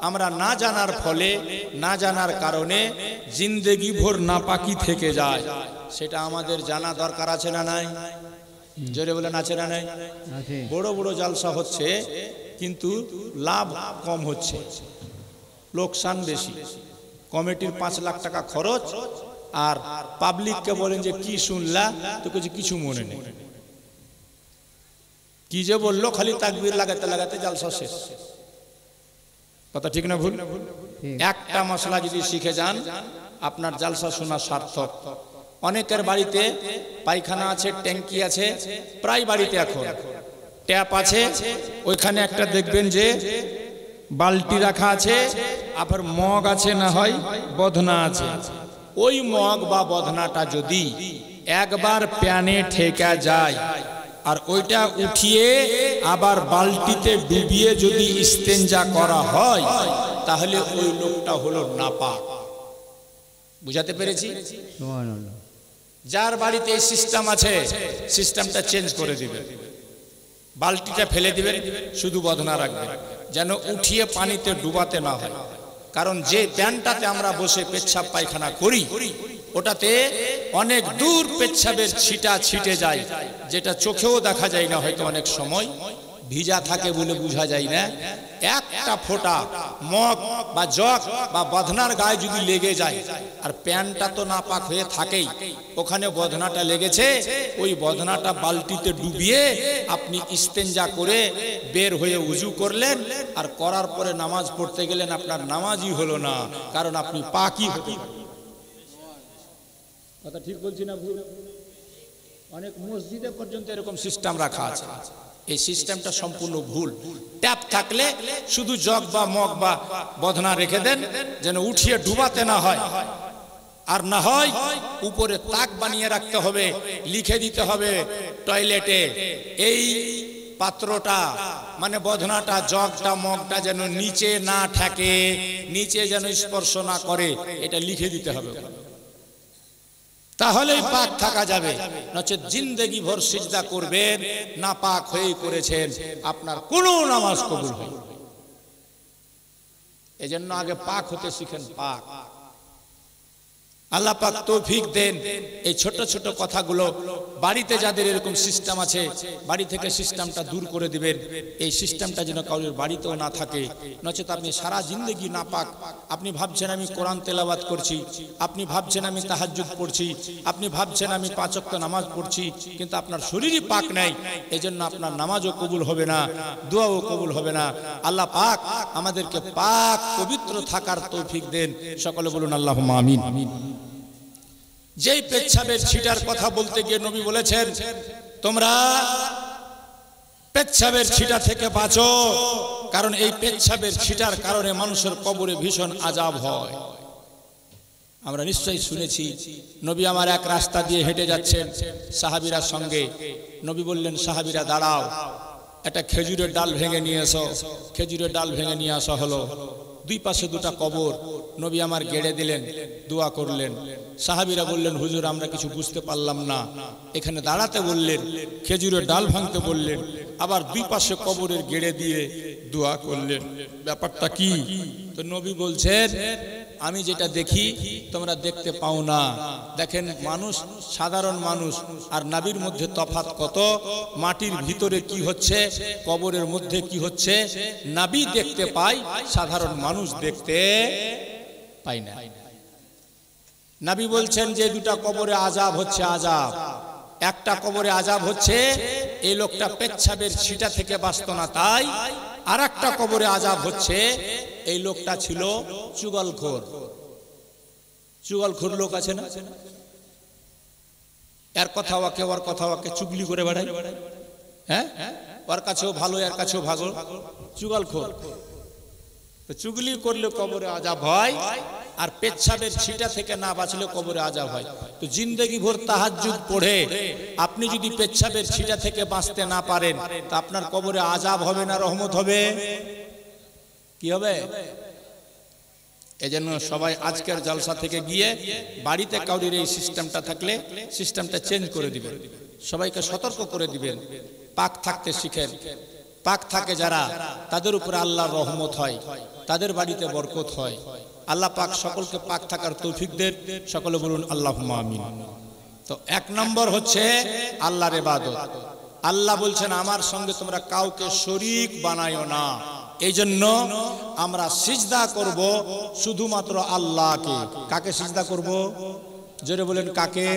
আমরা না জানার ফলে, না জানার কারণে জিন্দেগি ভর নাপাকি থেকে যায়। সেটা আমাদের জানা দরকার আছে না নাই? জোরে বলেন আছে না নাই? বড় বড় জালসা হচ্ছে কিন্তু লাভ কম হচ্ছে, লোকসান বেশি। কমিটির 5 লাখ টাকা খরচ আর পাবলিককে বলেন যে কি শুনলা, তো কিছু মনে নেই। কি যে বললো খালি তাকবীর লাগাতে লাগাতে জালসা শেষ। কথা ঠিক না ভুল? একটা মশলা যদি শিখে যান আপনার জালসা শোনা সার্থক। অনেকের বাড়িতে পায়খানা আছে, ট্যাঙ্কি আছে, প্রায় বাড়িতে এখন ট্যাপ আছে। ওইখানে একটা দেখবেন যে বালতি রাখা আছে, আবার মগ আছে, না হয় বধনা আছে। ওই মগ বা বধনাটা যদি একবার প্যানে ঠেকা যায় আর ওইটা উঠিয়ে আবার বালতিতে ডুবিয়ে যদি ইস্তেঞ্জা করা হয় তাহলে ওই লোকটা হলো নাপাক। বুঝাতে পেরেছি? যার বাড়িতে এই সিস্টেম আছে সিস্টেমটা চেঞ্জ করে দিবেন। বালতিটা ফেলে দিবেন, শুধু বধনা রাখবেন যেন উঠিয়ে পানিতে ডুবাতে না হয়। কারণ যে প্যানটাতে আমরা বসে পেচ্ছাপ পায়খানা করি ওটাতে অনেক দূর পেচ্ছাবের ছিটা ছিটে যায়, যেটা চোখেও দেখা যায় না, হয়তো অনেক সময় ভিজা থাকে বলে বোঝা যায় না। একটা ফোঁটা মগ বা জগ বা বধনার গায়ে যদি লেগে যায়, আর প্যানটা তো নাপাক হয়ে থাকেই, ওখানে বধনাটা লেগেছে, ওই বধনাটা বালতিতে ডুবিয়ে আপনি ইস্তেঞ্জা করে বের হয়ে উজু করলেন, আর করার পরে নামাজ পড়তে গেলেন, আপনার নামাজই হলো না, কারণ আপনি পাকই হতে। কথা ঠিক বলছি না ভুল? অনেক মসজিদে পর্যন্ত এরকম সিস্টেম রাখা আছে। এই সিস্টেমটা সম্পূর্ণ ভুল। ট্যাপ থাকলে শুধু জগ বা মগ বা বধনা রেখে দেন যেন উঠিয়ে ডুবাতে না হয়। আর না হয় উপরে তাক বানিয়ে রাখতে হবে, লিখে দিতে হবে টয়লেটে এই পাত্রটা মানে বধনাটা, জগটা, মগটা যেন নিচে না ঠেকে, নিচে যেন স্পর্শ না করে, এটা লিখে দিতে হবে। তাহলেই পাক থাকা যাবে। নচেত জিন্দেগি ভর সিজদা করবেন, না পাক হয়েই করেছেন, আপনার কোনো নামাজ কবুল হবে না। এজন্য আগে পাক হতে শিখেন। পাক আল্লাহ পাক তৌফিক দেন এই ছোট ছোট কথাগুলো বাড়িতে যাদের এরকম সিস্টেম আছে বাড়ি থেকে সিস্টেমটা দূর করে দিবেন। এই সিস্টেমটা যেন কারোর বাড়িতেও না থাকে, নচেত আপনি সারা জিন্দগি নাপাক। আপনি ভাবছেন আমি কোরআন তেলাওয়াত করছি, আপনি ভাবছেন আমি তাহাজ্জুদ পড়ছি, আপনি ভাবছেন আমি 5 ওয়াক্ত নামাজ পড়ছি, কিন্তু আপনার শরীরই পাক নাই। এজন্য আপনার নামাজও কবুল হবে না, দোয়াও কবুল হবে না। আল্লাহ পাক আমাদেরকে পাক পবিত্র থাকার তৌফিক দেন। সকলে বলুন আল্লাহুম্মা আমিন। যেই পেচ্ছাবের ছিটার কথা বলতে গিয়ে নবী বলেছেন, তোমরা পেচ্ছাবের ছিটা থেকে বাঁচো, কারণ এই পেচ্ছাবের ছিটার কারণে মানুষের কবরে ভীষণ আযাব হয়। আমরা নিশ্চয়ই শুনেছি, নবী আমার এক রাস্তা দিয়ে হেঁটে যাচ্ছেন সাহাবীরা সঙ্গে। নবী বললেন, সাহাবীরা দাঁড়াও, একটা খেজুরের ডাল ভেঙে নিয়ে এসো। খেজুরের ডাল ভেঙে নিয়ে আসা হলো। দুই পাশে দুটা কবর নবী আমার গেড়ে দিলেন, দোয়া করলেন। সাহাবীরা বললেন, হুজুর আমরা কিছু বুঝতে পারলাম না। এখানে দাঁড়াতে বললেন, খেজুরের ডাল ভাঙতে বললেন, আবার দুই পাশে কবরের গেড়ে দিয়ে দোয়া করলেন, ব্যাপারটা কি? তো নবী বলছেন, আমি যেটা দেখি তোমরা দেখতে পাও না। দেখেন, মানুষ, সাধারণ মানুষ আর নবীর মধ্যে তফাৎ কত। মাটির ভিতরে কি হচ্ছে, কবরের মধ্যে কি হচ্ছে, নবী দেখতে পায়, সাধারণ মানুষ দেখতে পায় না। নবী বলছেন যে দুটা কবরে আযাব হচ্ছে, আযাব। একটা কবরে আযাব হচ্ছে এই লোকটা পেচ্ছাবের ছিটা থেকে বাঁচত না তাই, আর একটা কবরে আযাব হচ্ছে এই লোকটা ছিল চুগলখোর। চুগলখোর লোক আছে না, এর কথা ওকে ওর কথা ওকে চুগলি করে বেড়ায়, হ্যাঁ, ওর কাছেও ভালো এর কাছেও ভালো, চুগলখোর। তো চুগলি করলে কবরে আযাব হয়, আর পেচ্ছাবের ছিটা থেকে না বাঁচলে কবরে আযাব হয়। তো জিন্দেগি ভোর তাহাজ্জুদ পড়ে আপনি যদি পেচ্ছাবের ছিটা থেকে বাঁচতে না পারেন, তা আপনার কবরে আযাব হবে না রহমত হবে? কি হবে? এজন্য সবাই আজকের জলসা থেকে গিয়ে বাড়িতে কাউরির এই সিস্টেমটা থাকলে সিস্টেমটা চেঞ্জ করে দিবেন, সবাইকে সতর্ক করে দিবেন, পাক থাকতে শিখেন। পাক থাকে যারা, তাদের উপরে আল্লাহর রহমত হয়, তাদের বাড়িতে বরকত হয়। আল্লাহ পাক সকলকে পাক থাকার তৌফিক দেন। সকলে বলুন আল্লাহুম্মা আমিন। তো 1 নম্বর হচ্ছে আল্লাহর ইবাদত। আল্লাহ বলছেন, আমার সঙ্গে তোমরা কাউকে শরীক বানায়ো না। এই জন্য আমরা সিজদা করব শুধুমাত্র আল্লাহকে। কাকে সিজদা করব? জোরে বলেন, কাকে?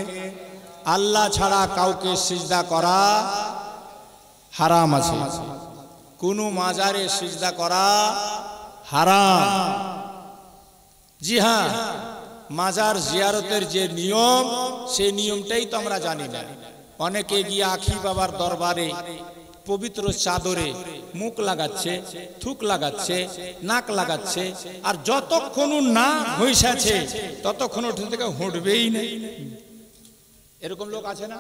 আল্লাহ ছাড়া কাউকে সিজদা করা হারাম আছে। কোন মাজারে সিজদা করা হারাম। জি হ্যাঁ, মাজার জিয়ারতের যে নিয়ম, সেই নিয়মটাই তো আমরা জানি না। অনেকে গিয়ে আখি বাবার দরবারে পবিত্র চাদরে মুখ লাগাচ্ছে, থুক লাগাচ্ছে, নাক লাগাচ্ছে, আর যতক্ষণ না হইসাছে ততক্ষণ ওঠে থেকে হুঁটবেই না। এরকম লোক আছে না?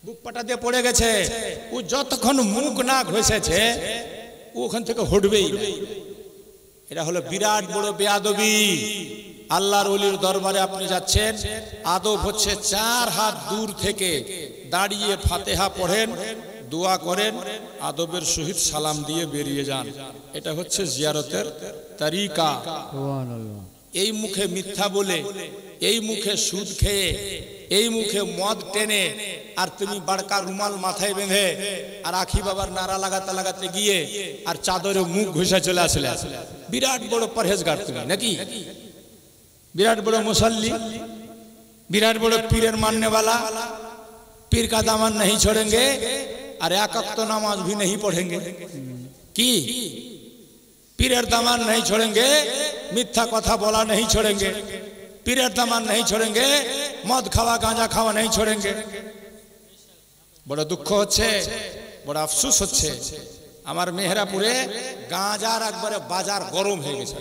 বুক পাটা দিয়ে পড়ে গেছে, ও যতক্ষণ মুখ না ঘষেছে ও ওখান থেকে হুঁটবেই না। এটা হলো বিরাট বড় বেয়াদবি। আল্লাহর ওলির দরবারে আপনি যাচ্ছেন, আদব হচ্ছে 4 হাত দূর থেকে দাঁড়িয়ে ফাতিহা পড়েন, দোয়া করেন, আদবের সহিত সালাম দিয়ে বেরিয়ে যান। এটা হচ্ছে জিয়ারতের তরিকা। এই মুখে মিথ্যা বলে, এই মুখে সুদ খেয়ে, এই মুখে মদ টেনে, আর তুমি বাড়কা রুমাল মাথায় বেঁধে আর আখি বাবার নারা লাগাতে লাগাতে গিয়ে আর চাদরে মুখ ঘষে চলে আসলে, বিরাট বড় পরহেজগার তুমি নাকি? বিরাট বড় মুসল্লি, বিরাট বড় পীরের मानने वाला। पीर का दामन नहीं छोड़ेंगे और 1 वक्त नमाज भी नहीं पढ़ेंगे। की पीरेर दामन नहीं छोड़ेंगे, मिथ्या कथा बोला नहीं छोड़ेंगे, पीरेर दामन नहीं छोड़ेंगे, मद खावा गांजा खावा नहीं छोड़ेंगे। बड़ा दुख होच्छे, बड़ा अफसोस होच्छे। आमार मेहरापुरे गांजार एकबारे बाजार गरम हये गेछे।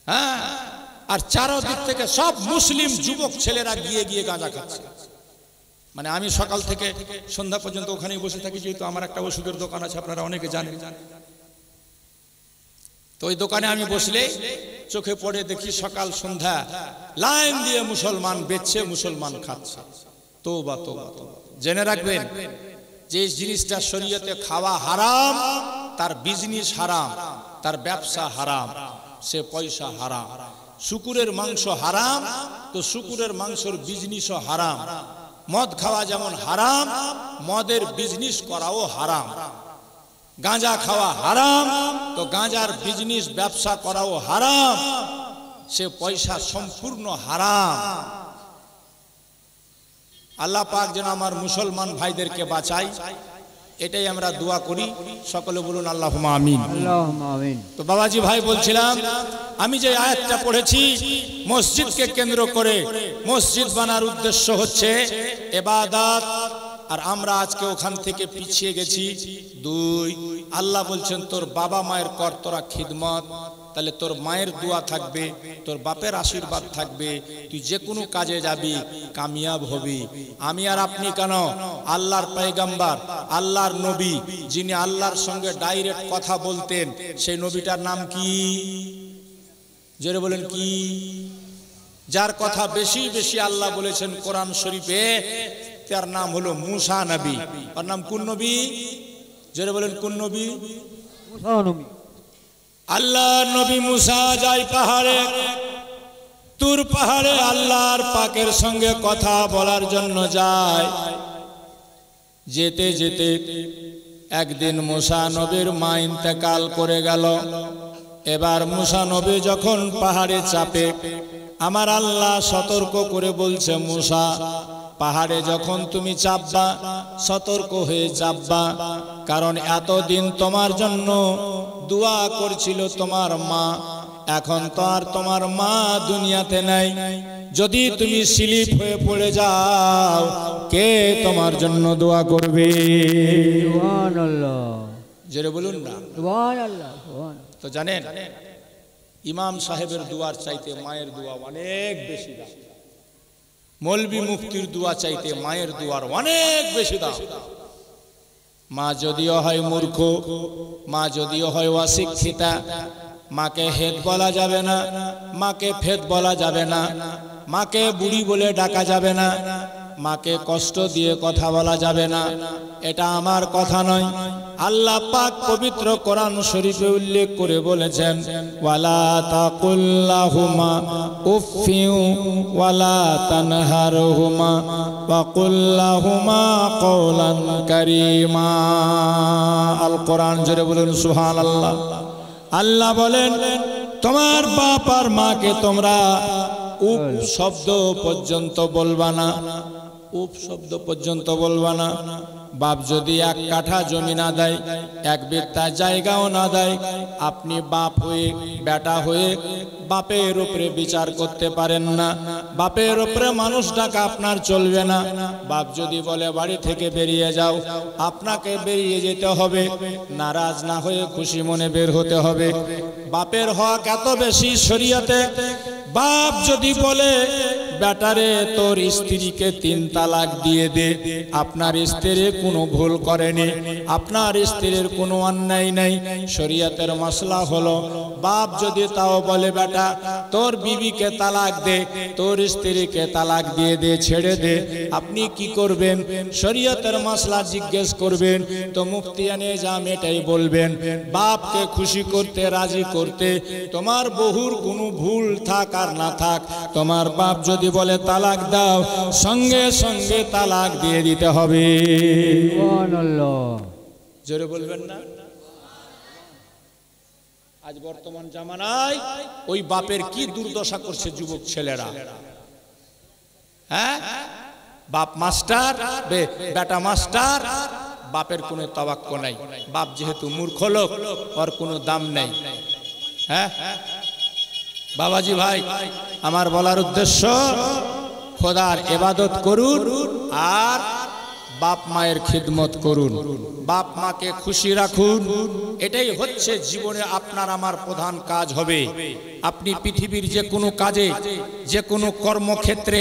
हाँ, আর চারদিক থেকে সব মুসলিম যুবক ছেলেরা গিয়ে গিয়ে গাঁজা খাচ্ছে। মানে আমি সকাল থেকে সন্ধ্যা পর্যন্ত ওখানেই বসে থাকি, যেহেতু আমার একটা ওষুধের দোকান আছে, আপনারা অনেকে জানেন। তো ওই দোকানে আমি বসলে চোখে পড়ে দেখি সকাল সন্ধ্যা লাইন দিয়ে মুসলমান বেচছে, মুসলমান খাচ্ছে। তওবা তওবা। জেনে রাখবেন যে জিনিসটা শরীয়তে খাওয়া হারাম, তার বিজনেস হারাম, তার ব্যবসা হারাম, সে পয়সা হারাম। শুকুরের মাংস হারাম, তো শুকুরের মাংসের বিজনেসও হারাম। মদ খাওয়া যেমন হারাম, মদের বিজনেস করাও হারাম। গাঁজা খাওয়া হারাম, তো গাঁজার বিজনেস ব্যবসা করাও হারাম। সে পয়সা সম্পূর্ণ হারাম। আল্লাহ পাক যেন আমার মুসলমান ভাইদেরকে বাঁচায়, এটাই আমরা দোয়া করি। সকলে বলুন আল্লাহুম্মা আমিন। আল্লাহুম্মা আমিন। তো বাবাজি ভাই বলছিলাম, আমি যে আয়াতটা পড়েছি মসজিদকে কেন্দ্র করে, মসজিদ বানার উদ্দেশ্য হচ্ছে ইবাদত, আর আমরা আজকে ওখান থেকে পিছিয়ে গেছি। দুই, আল্লাহ বলছেন তোর বাবা মায়ের কর তোরা খিদমত, তাহলে তোর মায়ের দোয়া থাকবে, তোর বাপের আশীর্বাদ থাকবে, তুই যে কোনো কাজে যাবি কামিয়াব হবি। আমি আর আপনি কেন, আল্লাহর পয়গম্বর, আল্লাহর নবী, যিনি আল্লাহর সঙ্গে ডাইরেক্ট কথা বলতেন, সেই নবীটার নাম কি? জোরে বলেন কি? যার কথা বেশি বেশি আল্লাহ বলেছেন কোরআন শরীফে, তার নাম হলো মুসা নবী। ওর নাম কোন নবী? জোরে বলেন কোন নবী? মুসা নবী। আল্লাহ নবী মুসা যায় পাহাড়ে, তুর পাহাড়ে আল্লাহর পাকের সঙ্গে কথা বলার জন্য যায়। যেতে যেতে একদিন মুসা নবীর মা ইন্তেকাল করে গেল। এবার মুসা নবী যখন পাহাড়ে চাপে, আমার আল্লাহ সতর্ক করে বলছে, মুসা পাহাড়ে যখন তুমি চাপবা সতর্ক হয়ে চাপবা, কারণ এতদিন তোমার জন্য দোয়া করছিল তোমার মা, এখন তো আর তোমার মা দুনিয়াতে নাই। যদি তুমি স্লিপ হয়ে পড়ে যাও, কে তোমার জন্য দোয়া করবে? সুবহানাল্লাহ। জোরে বলুন না সুবহানাল্লাহ। সুবহানাল্লাহ। তো জানেন, ইমাম সাহেবের দুয়ার চাইতে মায়ের দোয়া অনেক বেশি দাম। মৌলবি মুফতির দোয়া চাইতে মায়ের দুয়ার অনেক বেশি দাম। মা যদিও হয় মূর্খ, মা যদিও হয় অশিক্ষিতা, মাকে হেদ বলা যাবে না, মাকে ফেদ বলা যাবে না, মাকে বুড়ি বলে ডাকা যাবে না, মাকে কষ্ট দিয়ে কথা বলা যাবে না। এটা আমার কথা নয়, আল্লাহ পাক পবিত্র কোরআন শরীফে উল্লেখ করে বলেছেন, ওয়ালা তাকুল্লাহুমা উফিউ ওয়ালা তানহারহুমা ওয়াকুল্লাহুমা কওলান কারীমা। আল কোরআন জোরে বলুন সুবহানাল্লাহ। আল্লাহ বলেন, তোমার বাপ আর মাকে তোমরা উপ শব্দ পর্যন্ত বলবা না, উপ শব্দ পর্যন্ত বলবা না। বাপ যদি এক কাঠা জমি না দেয়, এক বিত্তা জায়গাও না দেয়, আপনি বাপ হয়ে বেটা হয়ে বাপের উপরে বিচার করতে পারেন না, বাপের উপরে মানুষ ডাকা আপনার চলবে না। বাপ যদি বলে বাড়ি থেকে বেরিয়ে যাও, আপনাকে বেরিয়ে যেতে হবে, নারাজ না হয়ে খুশি মনে বের হতে হবে। বাপের হক এত বেশি শরীয়তে। বাপ যদি বলে বেটারে তোর স্ত্রীকে 3 তালাক দিয়ে দে, আপনার স্ত্রী কোনো ভুল করেনি, আপনার স্ত্রীর কোনো অন্যায় নাই, শরীয়তের মাসলা হলো বাপ যদি তাও বলে বেটা তোর বিবিকে তালাক দে, তোর স্ত্রীকে তালাক দিয়ে দে, ছেড়ে দে, আপনি কি করবেন? শরীয়তের মাসলা জিজ্ঞেস করবেন, তো মুফতিয়ানে জাম এটাই বলবেন, বাপকে খুশি করতে রাজি করতে তোমার বহুর কোনো ভুল থাক আর না থাক, তোমার বাপ যদি বলে তালাক দাও, সঙ্গে সঙ্গে তালাক দিয়ে দিতে হবে। সুবহানাল্লাহ। জোরে বলবেন না? আজ বর্তমান জামানায় ওই বাপের কি দুর্দশা করছে যুবক ছেলেরা। হ্যাঁ, বাপ মাস্টার, বেটা মাস্টার, বাপের কোনো তাওয়াক্ক নাই। বাপ যেহেতু মূর্খ লোক, ওর কোনো দাম নাই। হ্যাঁ বাবাজি ভাই, আমার বলার উদ্দেশ্য, খোদার ইবাদত করুন আর বাপ মায়ের খিদমত করুন, বাপ মাকে খুশি রাখুন। এটাই হচ্ছে জীবনে আপনার আমার প্রধান কাজ হবে। আপনি পৃথিবীর যে কোনো কাজে, যে কোনো কর্মক্ষেত্রে,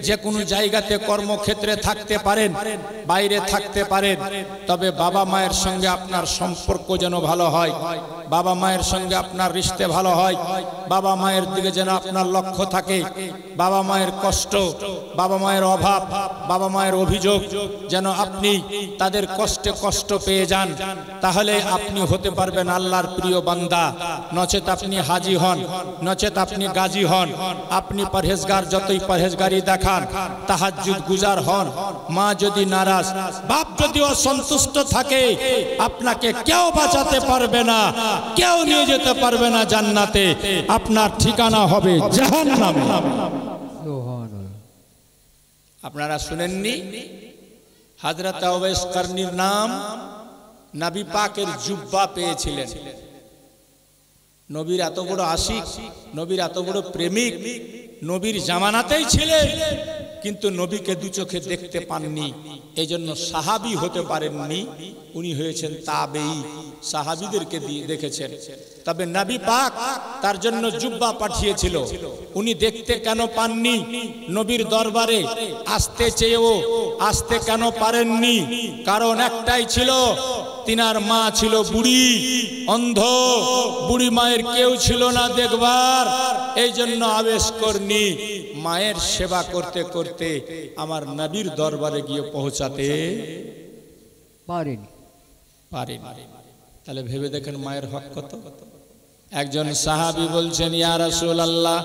যে কোনো জায়গাতে কর্মক্ষেত্রে থাকতে পারেন, বাইরে থাকতে পারেন, তবে বাবা মায়ের সঙ্গে আপনার সম্পর্ক যেন ভালো হয়, বাবা মায়ের সঙ্গে আপনার রিশতে ভালো হয়, বাবা মায়ের দিকে যেন আপনার লক্ষ্য থাকে। বাবা মায়ের কষ্ট, বাবা মায়ের অভাব, বাবা মায়ের অভিযোগ যেন আপনি তাদের কষ্টে কষ্ট পেয়ে যান, তাহলে আপনি হতে পারবেন আল্লাহর প্রিয় বান্দা। নচেত আপনি হাজি হন, নচেত আপনি গাজী হন, আপনি পরহেজগার যতই পরহেজগারি দেখান, তাহাজ্জুদ গুজার হন, মা যদি নারাজ, বাপ যদি অসন্তুষ্ট থাকে, আপনাকে কেউ বাঁচাতে পারবে না, কেউ নিয়ে যেতে পারবে না জান্নাতে, আপনার ঠিকানা হবে জাহান্নামে। আপনারা শুনেননি হযরত ওয়াইস করনীর নাম নবী পাকের জুব্বা পেয়েছিলেন। নবীর এত বড় আশিক, নবীর এত বড় প্রেমিক, নবীর জামানাতেই ছিলেন, কিন্তু নবীকে দু চোখে দেখতে পাননি, এই জন্য সাহাবী হতে পারেননি, উনি হয়েছেন তাবেঈ, সাহাবীদেরকে দিয়ে দেখেছেন। তবে নবী পাক তার জন্য জুব্বা পাঠিয়েছিল। উনি দেখতে কেন পাননি, নবীর দরবারে আসতে চেয়েও আসতে কেন পারেননি? কারণ একটাই ছিল, তিনার মা ছিল বুড়ি, অন্ধ, বুড়ি মায়ের কেউ ছিল না দেখবার, এই জন্য আবেশ করনি মায়ের সেবা করতে করতে আমার নবীর দরবারে গিয়ে পৌঁছাতে পারেনি। তাহলে ভেবে দেখেন মায়ের হক কত। একজন সাহাবী বলছেন, ইয়া রাসূলুল্লাহ,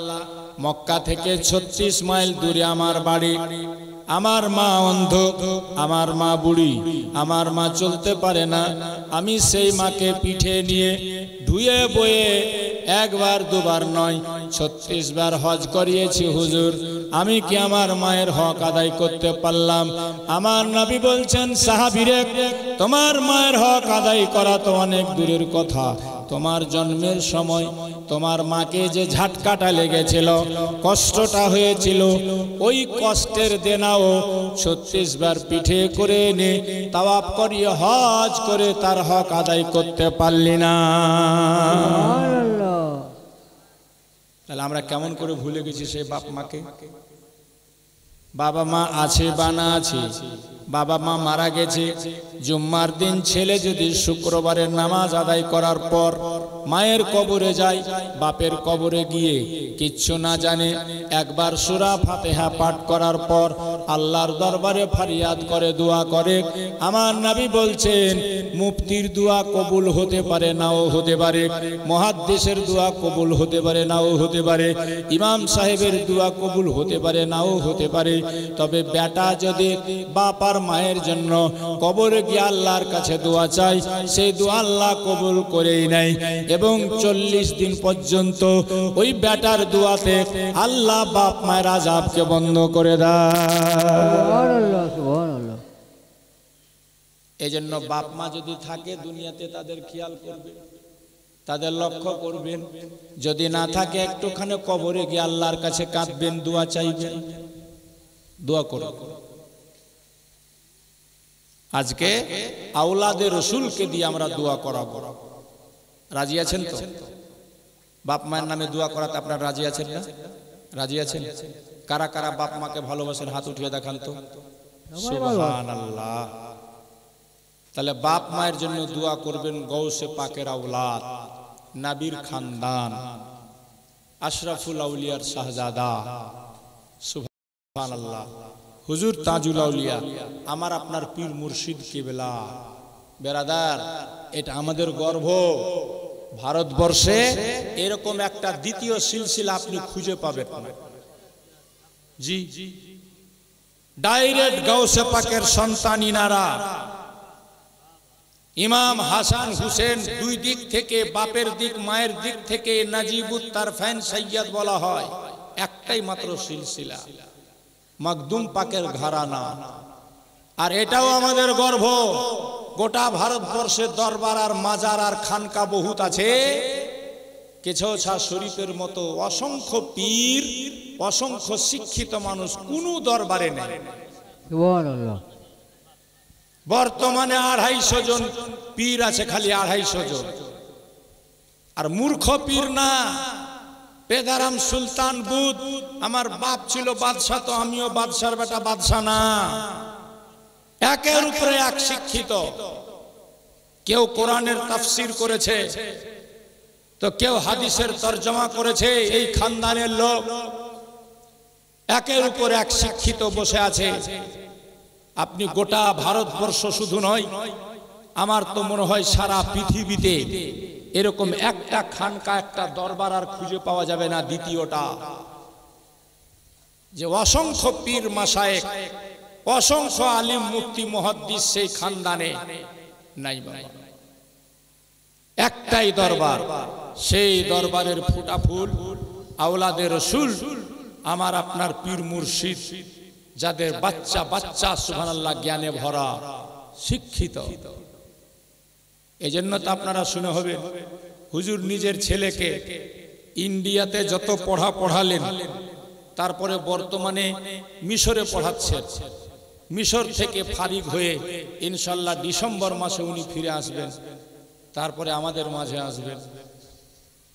মক্কা থেকে 36 মাইল দূরে আমার বাড়ি, আমার মা অন্ধ, আমার মা বুড়ি, আমার মা চলতে পারে না, আমি সেই মাকে পিঠে নিয়ে ধুয়ে বয়ে একবার দুবার নয় 36 বার হজ করিয়েছি হুজুর, আমি কি আমার মায়ের হক আদায় করতে পারলাম? আমার নবী বলছেন, সাহাবীরে, তোমার মায়ের হক আদায় করা তো অনেক দূরের কথা, তোমার জন্মের সময় তোমার মাকে যে ঝাটকাটা লেগেছিল, কষ্টটা হয়েছিল, ওই কষ্টের দেনাও 36 বার পিঠে করে এনে তাওয়াফ করিয়ে হজ করে তার হক আদায় করতে পারলি না। তাহলে আমরা কেমন করে ভুলে গেছি সেই বাপ মাকে? বাবা মা আছে বা না আছে, বাবা মা মারা গেছে, জুম্মার দিন ছেলে যদি শুক্রবারের নামাজ আদায় করার পর মায়ের কবরে যায়, বাপের কবরে গিয়ে কিচ্ছু না জানে, একবার সূরা ফাতিহা পাঠ করার পর আল্লাহর দরবারে ফরিয়াদ করে, দোয়া করে, আমার নবী বলছেন, মুফতির দোয়া কবুল হতে পারে, নাও হতে পারে, মুহাদ্দিসের দোয়া কবুল হতে পারে, নাও হতে পারে, ইমাম সাহেবের দোয়া কবুল হতে পারে, নাও হতে পারে, তবে বেটা যদি বাপ আর মায়ের জন্য কবরে গিয়ে আল্লাহর কাছে দোয়া চাই, সেই দোয়া আল্লাহ কবুল করেই নেয়, এবং 40 দিন পর্যন্ত ওই বেটার দোয়াতে আল্লাহ বাপ মায়ের আযাবকে বন্ধ করে দেয়। এজন্য বাপ মা যদি থাকে দুনিয়াতে তাদের খেয়াল করবেন, তাদের লক্ষ্য করবেন, যদি না থাকে একটুখানি কবরে গিয়ে আল্লাহর কাছে কাঁদবেন, দোয়া চাইবেন, দোয়া করবেন। আজকে আওলাদে রসুলকে দিয়ে আমরা দোয়া করাবো, রাজি আছেন তো? বাপ মায়ের নামে দোয়া করাতে আপনারা রাজি আছেন না? রাজি আছেন? কারা কারা বাপ মাকে ভালোবাসেন হাত উঠিয়ে দেখান তো। সুবহানাল্লাহ। তাহলে বাপ মায়ের জন্য দোয়া করবেন, গৌসে পাকের আওলাদ, নবীর খানদান, আশরাফুল আউলিয়ার শাহজাদা, সুবহানাল্লাহ, হুজুর তাজুল আউলিয়া, আমার আপনার পীর মুর্শিদ কিবলা। বেরাদার, এটা আমাদের গর্ব। ভারতবর্ষে এরকম একটা দ্বিতীয় সিলসিলা আপনি খুঁজে পাবেন না। জি, ডাইরেক্ট গাউসে পাকের সন্তান ইনারা। ইমাম হাসান হুসেন দুই দিক থেকে, বাপের দিক মায়ের দিক থেকে নাজিবুত তারফাইন সৈয়দ বলা হয়, একটাই মাত্র সিলসিলা, মখদুম পাকের ঘরানা। আর এটাও আমাদের গর্ব। গোটা ভারতবর্ষের দরবার আর মাজার আর খানকা বহুত আছে, কেছছা শরীফের মতো অসংখ্য পীর, অসংখ্য শিক্ষিত মানুষ কোন দরবারে নেই। সুবহানাল্লাহ। বর্তমানে 250 জন পীর আছে, খালি 250 জন। আর মূর্খ পীর না, পেদারাম সুলতান বুধ, আমার বাপ ছিল বাদশাহ তো আমিও বাদশার বেটা বাদশাহ না। একের উপরে এক শিক্ষিত। কেউ কোরআনের তাফসীর করেছে, তো কেউ হাদিসের তরজমা করেছে, এই খানদানের লোক। একের উপর এক শিক্ষিত বসে আছে। আপনি গোটা ভারতবর্ষ শুধু নয়, আমার তো মনে হয় সারা পৃথিবীতে এরকম একটা খানকা একটা দরবার আর খুঁজে পাওয়া যাবে না। দ্বিতীয়টা যে অসংখ্য পীর মাশায়েখ, অসংখ্য আলিম মুফতি মুহাদ্দিস সেই খানদানে নাই বাবা। একটাই দরবার, সেই দরবারের ফুটা ফুল আওলাদের রসুল, আমার আপনার পীর মুর্শিদ, যাদের বাচ্চা বাচ্চা সুবহানাল্লাহ জ্ঞানে ভরা, শিক্ষিত। এজন্য তো আপনারা শুনে হবে হুজুর নিজের ছেলেকে ইন্ডিয়াতে যত পড়ালেন, তারপরে বর্তমানে মিশরে পড়াচ্ছেন। মিশর থেকে ফারিগ হয়ে ইনশাল্লাহ ডিসেম্বর মাসে উনি ফিরে আসবেন, তারপরে আমাদের মাঝে আসবেন।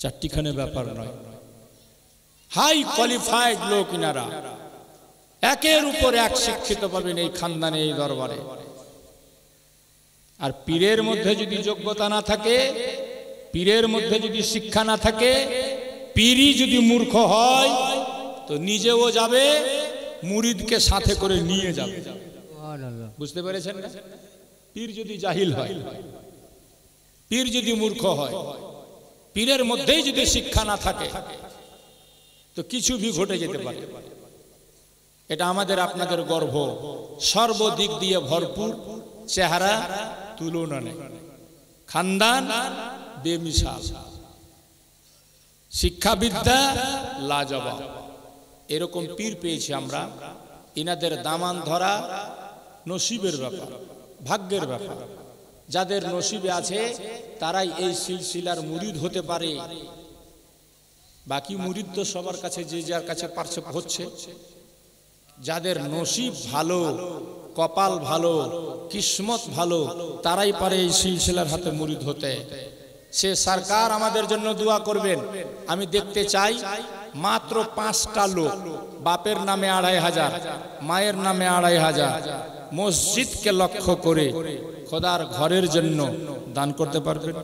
চারটিখানে ব্যাপার নয়, হাই কোয়ালিফাইড লোক ইনারা, একের উপর এক শিক্ষিত পাবেন এই খানদানে, এই দরবারে। আর পীরের মধ্যে যদি যোগ্যতা না থাকে, পীরের মধ্যে যদি শিক্ষা না থাকে, পীরই যদি মূর্খ হয় তো নিজেও যাবে, মুরিদকে সাথে করে নিয়ে যাবে। বুঝতে পেরেছেন না? পীর যদি জাহিল হয়, পীর যদি মূর্খ হয়, পীরের মধ্যেই যদি শিক্ষা না থাকে তো কিছু ভি ঘটে যেতে পারে। এটা আমাদের আপনাদের গর্ব, সর্বদিক দিয়ে ভরপুর, চেহারা তুলনা নেই, খানদান বেমিসাল, শিক্ষাবিদ্যা লাজবাব। এরকম পীর পেয়েছি আমরা। ইনাদের দামান ধরা নসিবের ব্যাপার, ভাগ্যের ব্যাপার। যাদের নসিবে আছে তারাই এই সিলসিলার মুরিদ হতে পারে। বাকি মুরিদ তো সবার কাছে, যে যার কাছে পারছে হচ্ছে। যাদের নসিব ভালো, কপাল ভালো, কিসমত ভালো, তারাই পারে এই সিলসিলার হাতে মুরিদ হতে। সে সরকার আমাদের জন্য দোয়া করবেন। আমি দেখতে চাই মাত্র 5টা লোক, বাপের নামে 2500, মায়ের নামে 2500, মসজিদকে লক্ষ্য করে খোদার ঘরের জন্য দান করতে পারবেন।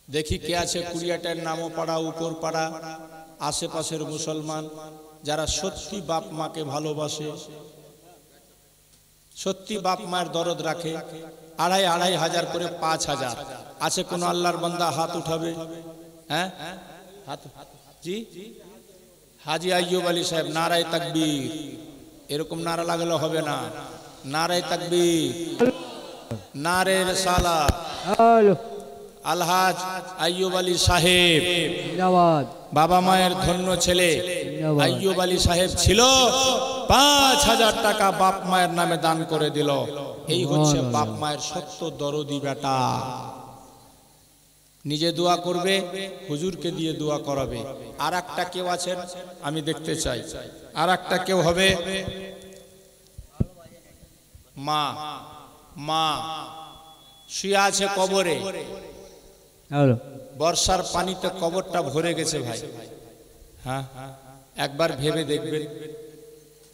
দেখি কে আছে কুড়িয়াটার নামও পাড়া, উপর পাড়া, আশেপাশের মুসলমান যারা সত্যি বাপ মাকে ভালোবাসে, সত্যি বাপ মায়ের দরদ রাখে। 2500 করে 5000 আছে। কোন আল্লাহর বান্দা হাত উঠাবে? হ্যাঁ, হাত জি। হাজি আইয়ুব আলী সাহেব, নারায়ে তাকবীর। এরকম নারা লাগলে হবে না। নারায়ে তাকবীর, নারে রিসালাত। আলহাজ আইয়ুব আলী সাহেব, বাবা মায়ের ধন্য ছেলে আইয়ুব আলী সাহেব ছিল, 5000 টাকা বাপ মায়ের নামে দান করে দিল। এই হচ্ছে বাপ মায়ের সত্য দরদি বেটা। নিজে দোয়া করবে, হুজুরকে দিয়ে দোয়া করাবে। আর একটা কেউ আছেন, আমি দেখতে চাই। আর একটা কেউ হবে মা, মা শুয়ে আছে কবরে, বর্ষার পানিতে কবরটা ভরে গেছে ভাই। হ্যাঁ, একবার ভেবে দেখবেন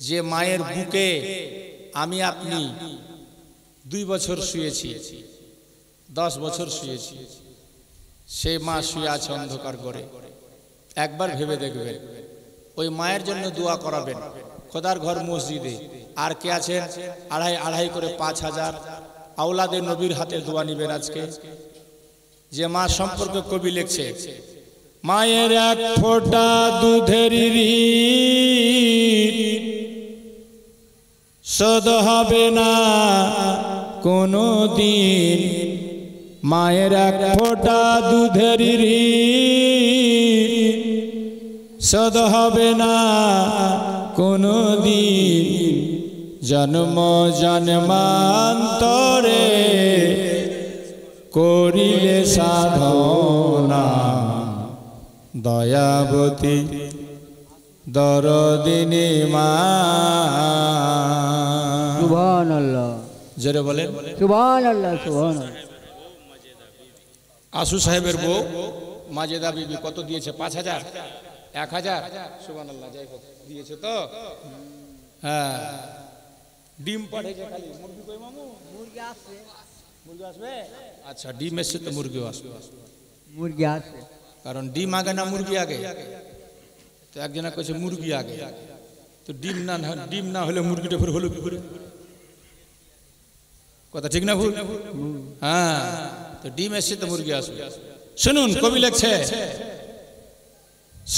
যে মায়ের বুকে আমি আপনি 2 বছর শুয়েছি, 10 বছর শুয়েছি, সে মা শুয়ে আছে অন্ধকার ঘরে। একবার ভেবে দেখবেন, ওই মায়ের জন্য দোয়া করাবেন খোদার ঘর মসজিদে। আর কে আছেন 2.5 করে 5000 আওলাদে নবীর হাতে দোয়া নিবেন আজকে। যে মা সম্পর্কে কবি লিখছে, মায়ের এক ফোঁটা দুধের শোধ হবে না কোনো দিন, মায়ের এক ফোঁটা দুধের শোধ হবে না কোনো দিন, জন্ম জন্মান্তরে করিলে সাধনা, দয়াবতী দরদিনী মা। সুবহানাল্লাহ, জোরে বলেন সুবহানাল্লাহ, সুবহানাল্লাহ। আসু সাহেবের বউ মাজেদা বিবি কত দিয়েছে? 5000, 1000, সুবহানাল্লাহ, যাই হোক দিয়েছে তো। হ্যাঁ, ডিম পাঠিয়েছে খালি। মুরগি কই মামু? মুরগি আসবে, মুরগি আসবে। আচ্ছা, ডিম এসে তো মুরগিও আসবে। মুরগি আসবে, কারণ ডিম আগে না মুরগি আগে? তো একজনা কইছে মুরগি আগে, তো ডিম না হলে মুরগিটা ফের হলো কি করে? কথা ঠিক না ভুল? হ্যাঁ, তো ডিম এসে তো মুরগি আসবে। শুনুন কবি লিখছে,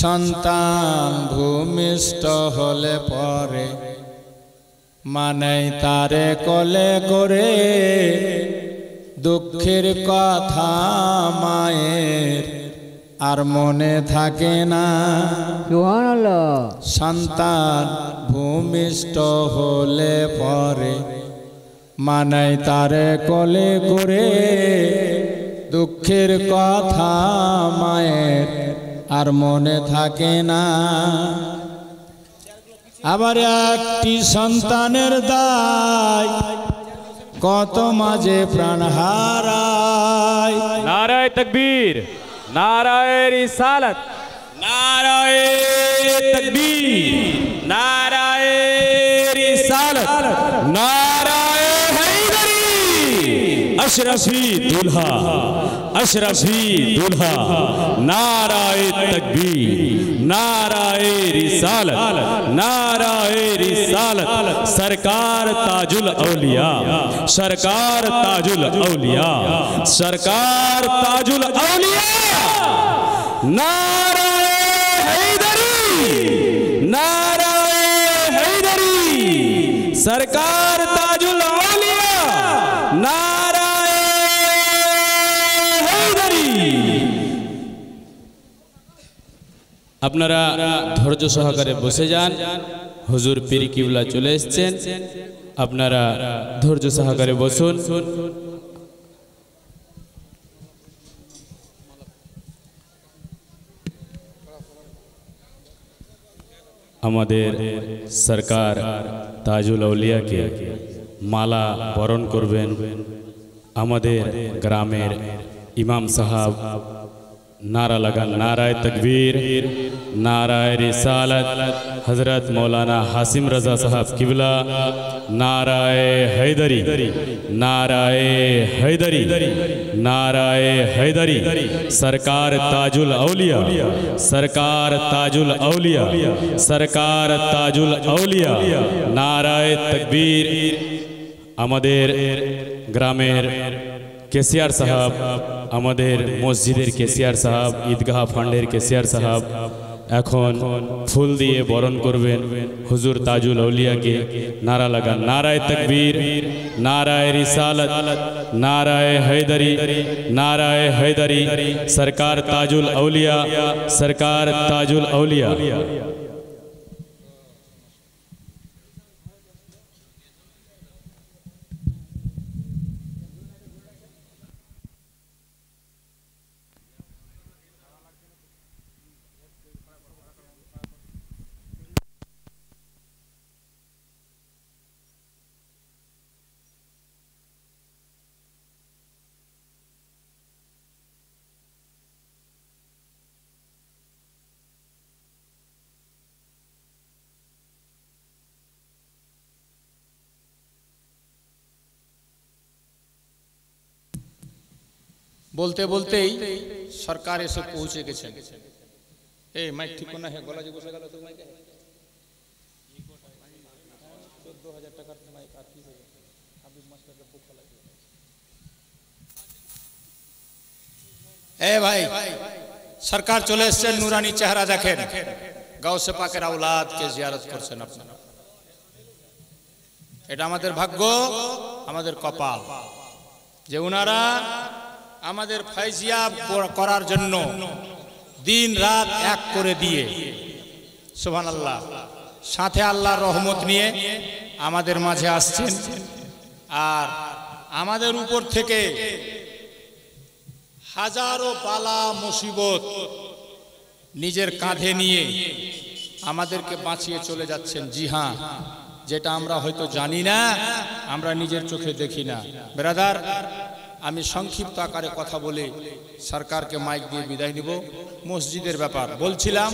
সন্তান ভূমিষ্ঠ হলে পরে মানে তারে কোলে করে, দুঃখের কথা মায়ের আর মনে থাকে না। সুবহানাল্লাহ। সন্তান ভূমিষ্ঠ হলে পরে মানে তারে কোলে করে, দুঃখের কথা মায়ের আর মনে থাকে না। আবার একটি সন্তানের দায় কত মাঝে প্রাণ হারায়। নারায়ে তাকবীর, নারায়ে রিসালাত, নারায়ে তাকবীর, নারায়ে রিসালাত, নারায়ে হায়দারি। अशरफी दुल्हा, अशरफी दुल्हा, नाराए तकबीर, नाराए रिसालत, नाराए रिसालत। सरकार ताजुल औलिया, सरकार ताजुल औलिया, सरकार ताजुल औलिया। नाराए हैदरी, नाराए हैदरी, सरकार ताजुल औलिया, नाराए हैदरी। আপনারা ধৈর্য সহকারে বসে যান। হুজুর পীর কিবলা চলে এসেছেন, আপনারা ধৈর্য সহকারে বসুন। আমাদের সরকার তাজুল আউলিয়াকে মালা বরণ করবেন আমাদের গ্রামের ইমাম সাহাব। नारा लगा, नाराए तकबीर, नाराए रिसालत, हजरत मौलाना हासिम रजा साहब किबला, नाराए हैदरी, नाराए हैदरी, नाराए हैदरी। सरकार ताजुल औलिया, सरकार ताजुल औलिया, सरकार ताजुल औलिया, नाराए तकबीर। আমাদের গ্রামের কেসিয়ার সাহেব, আমাদের মসজিদের কেসিয়ার সাহেব, ঈদগাহ ফান্ডের কেসিয়ার সাহেব এখন ফুল দিয়ে বরণ করবেন হুজুর তাজুল আউলিয়াকে। নারা লাগা, নারায়ে তাকবীর, নারায়ে রিসালাত, নারায়ে हैदरी, नाराए हैदरी। सरकार ताजुल औलिया, सरकार ताजुल औलिया। বলতে বলতেই সরকার এসে পৌঁছে গেছেন। এই মাইক ঠিক না, হে গলা যে বসে গেল তো মাইকে 14,000 টাকার মাইক আর কি হবে? হাবিব মাস্টারকে পোকা লাগে। এ ভাই, সরকার চলে এসেছেন, নুরানি চেহারা দেখেন, গাউসে পাকের আওলাদকে জিয়ারত করছেন আপনারা। এটা আমাদের ভাগ্য, আমাদের কপাল যে উনারা আমাদের ফায়জিয়াব করার জন্য দিন রাত এক করে দিয়ে, সুবহানাল্লাহ, সাথে আল্লাহর রহমত নিয়ে আমাদের মাঝে আসছেন। আর আমাদের উপর থেকে হাজারো বালা মুসিবত নিজের কাঁধে নিয়ে আমাদেরকে বাঁচিয়ে চলে যাচ্ছেন। জি হ্যাঁ, যেটা আমরা হয়তো জানি না, আমরা নিজের চোখে দেখি না। ব্রাদার, আমি সংক্ষিপ্ত আকারে কথা বলে সরকারকে মাইক দিয়ে বিদায় নিব। মসজিদের ব্যাপার বলছিলাম,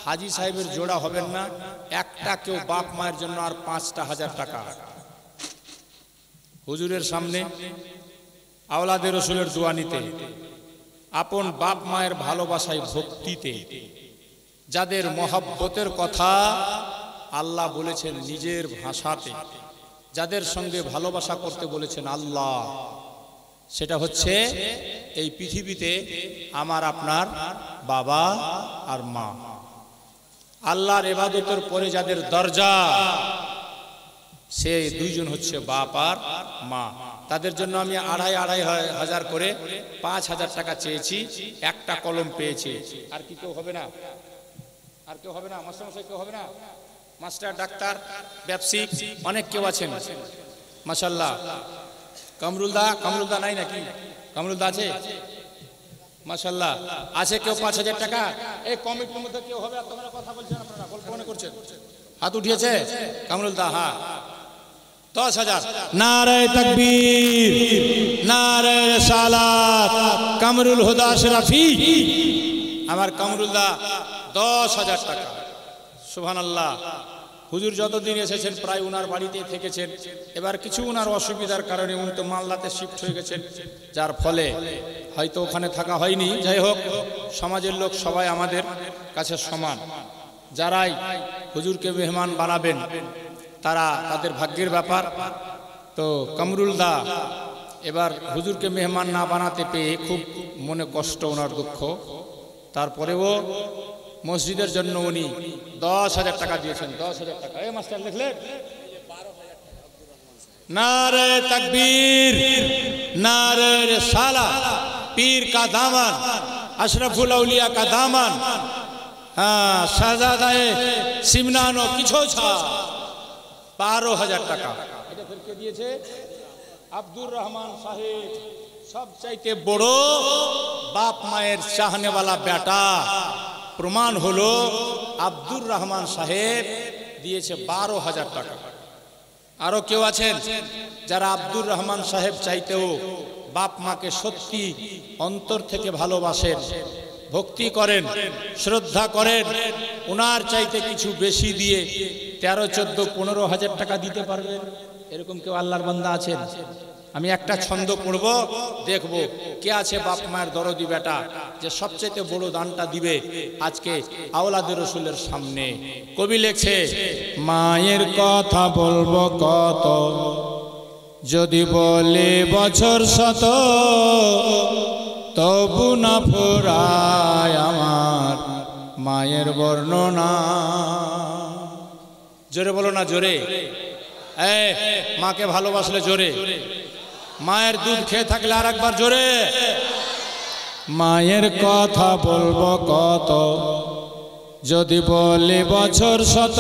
হাজি সাহেবের জোড়া হবেন না, একটা কেউ বাপ মায়ের জন্য আর 5,000 টাকা হুজুরের সামনে আওলাদে রসুলের দোয়া নিতে, আপন বাপ মায়ের ভালোবাসায় ভক্তিতে, যাদের মহব্বতের কথা আল্লাহ বলেছেন নিজের ভাষাতে, যাদের সঙ্গে ভালোবাসা করতে বলেছেন আল্লাহ, সেটা হচ্ছে এই পৃথিবীতে আমার আপনার বাবা আর মা। আল্লাহর ইবাদতের পরে যাদের দরজা, সে দুইজন হচ্ছে বাপ আর মা। তাদের জন্য আমি আড়াই হাজার করে 5,000 টাকা চেয়েছি, একটা কলম পেয়েছি। আর কি কেউ হবে না? আর কেউ হবে না? মাস্টারমশাই কেউ হবে না? মাস্টার, ডাক্তার, ব্যবসায়িক অনেক কেউ আছেন মাশাআল্লাহ। কামরুলদা নাই নাকি? কামরুলদা আছে মাশাআল্লাহ, আছে কেউ 5,000 টাকা? এই কমিটির মধ্যে কেউ হবে? তোমরা কথা বলছেন, আপনারা গল্প মনে করছেন? হাত উঠিয়েছে কামরুলদা? হ্যাঁ, 10,000। নারে তাকবীর, নারে রিসালাত, কামরুল হুদা শরফি। আমার কামরুলদা 10,000 টাকা। সুবহানাল্লাহ। হুজুর যতদিন এসেছেন প্রায় উনার বাড়িতে থেকেছেন। এবার কিছু উনার অসুবিধার কারণে উনি তো মালদাতে শিফট হয়ে গেছেন, যার ফলে হয়তো ওখানে থাকা হয়নি। যাই হোক, সমাজের লোক সবাই আমাদের কাছে সমান। যারাই হুজুরকে মেহমান বানাবেন তারা তাদের ভাগ্যের ব্যাপার। তো কামরুলদা এবার হুজুরকে মেহমান না বানাতে পেয়ে খুব মনে কষ্ট, ওনার দুঃখ। তারপরেও মসজিদের জন্য উনি 10,000 টাকা দিয়েছেন। 10,000 টাকা। এই মাস্টার লিখলেন? নারে তাকবীর, নারে রিসালাত, পীর কা দামান, আশরাফুল আউলিয়া কা দামান, হ্যাঁ, শাহজাদায়ে সিমনানো কিছু ছা। 12,000 টাকা। এটা ফেরকে দিয়েছে আব্দুর রহমান সাহেব, সবচাইতে বড় বাপ মায়ের চাহনেওয়ালা বেটা। প্রমাণ হলো আব্দুর রহমান সাহেব দিয়েছে 12,000 টাকা। আরো কেউ আছেন যারা আব্দুর রহমান সাহেব চাইতেও বাপ মাকে সত্যি অন্তর থেকে ভালোবাসেন, ভক্তি করেন, শ্রদ্ধা করেন? ওনার চাইতে কিছু বেশি দিয়ে 13, 14, 15,000 টাকা দিতে পারবেন? এরকম কেউ আল্লাহর বান্দা আছেন? আমি একটা ছন্দ পড়ব, দেখব কে আছে বাপ মায়ের দরদি বেটা যে সবচেয়ে বড় দানটা দিবে আজকে আওলাদের রসুলের সামনে। কবি লেখছে, মায়ের কথা বলবো কত, যদি বলে বছর শত, তবু না ফুরায় আমার মায়ের বর্ণনা। জোরে বলো না, জোরে। মাকে ভালোবাসলে জোরে। মায়ের দুধ খেয়ে থাকলে আর একবার জোরে। মায়ের কথা বলবো কত, যদি বলি বছর শত,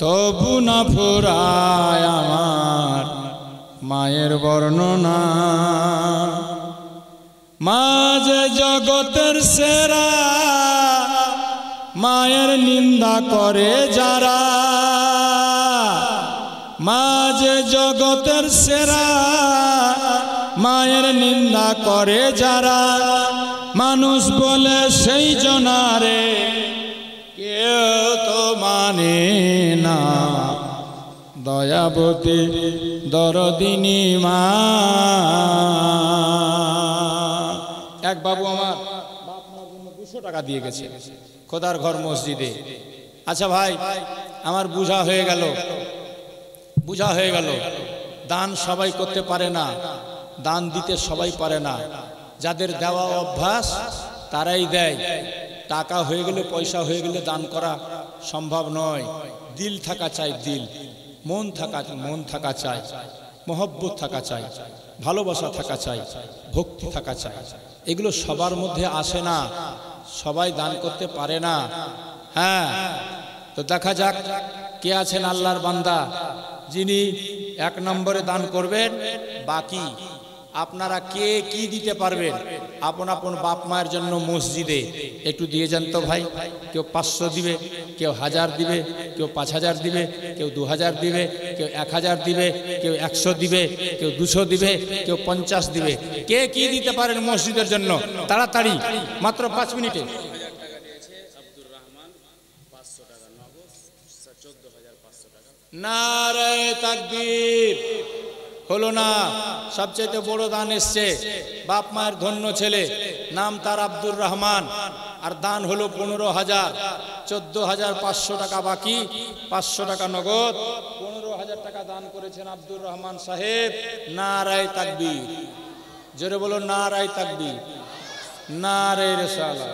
তবু না ফুরায় আমার মায়ের বর্ণনা। মা যে জগতের সেরা, মায়ের নিন্দা করে যারা। মা যে জগতের সেরা, মায়ের নিন্দা করে যারা। মানুষ বলে সেই জনারে কেউ তো মানে না, দয়াবতী দরদিনী মা। এক বাবু আমার বাপ মার জন্য 200 টাকা দিয়ে গেছে খোদার ঘর মসজিদে। আচ্ছা ভাই, আমার বুঝা হয়ে গেল, দান সবাই করতে পারে না, দান দিতে সবাই পারে না। যাদের দেওয়া অভ্যাস তারাই দেয়। টাকা হয়ে গেলে, পয়সা হয়ে গেলে দান করা সম্ভব নয়। দিল থাকা চাই, দিল, মন থাকা চাই, মহব্বত থাকা চাই, ভালোবাসা থাকা চাই, ভক্তি থাকা চাই। এগুলো সবার মধ্যে আসে না, সবাই দান করতে পারে না। হ্যাঁ, তো দেখা যাক কে আছেন আল্লাহর বান্দা যিনি 1 নম্বরে দান করবেন। বাকি আপনারা কে কি দিতে পারবেন আপন আপন বাপ মায়ের জন্য মসজিদে একটু দিয়ে যান তো ভাই। কেউ 500 দিবে, কেউ 1000 দিবে, কেউ 5000 দিবে, কেউ 2000 দিবে, কেউ 1000 দিবে, কেউ 100 দিবে, কেউ 200 দিবে, কেউ 50 দিবে। কে কি দিতে পারেন মসজিদের জন্য তাড়াতাড়ি, মাত্র 5 মিনিটে। নারে তাকবীর। হলো না? সবচেয়ে বড় দান এসছে, বাপ মায়ের ধন্য ছেলে, নাম তার আব্দুর রহমান, আর দান হলো 15,000। 14,500 টাকা বাকি, 500 টাকা নগদ, 15,000 টাকা দান করেছেন আব্দুর রহমান সাহেব। নারায়ে তাকবীর, জোরে বলো নারায়ে তাকবীর, নারায়ে রিসালাত।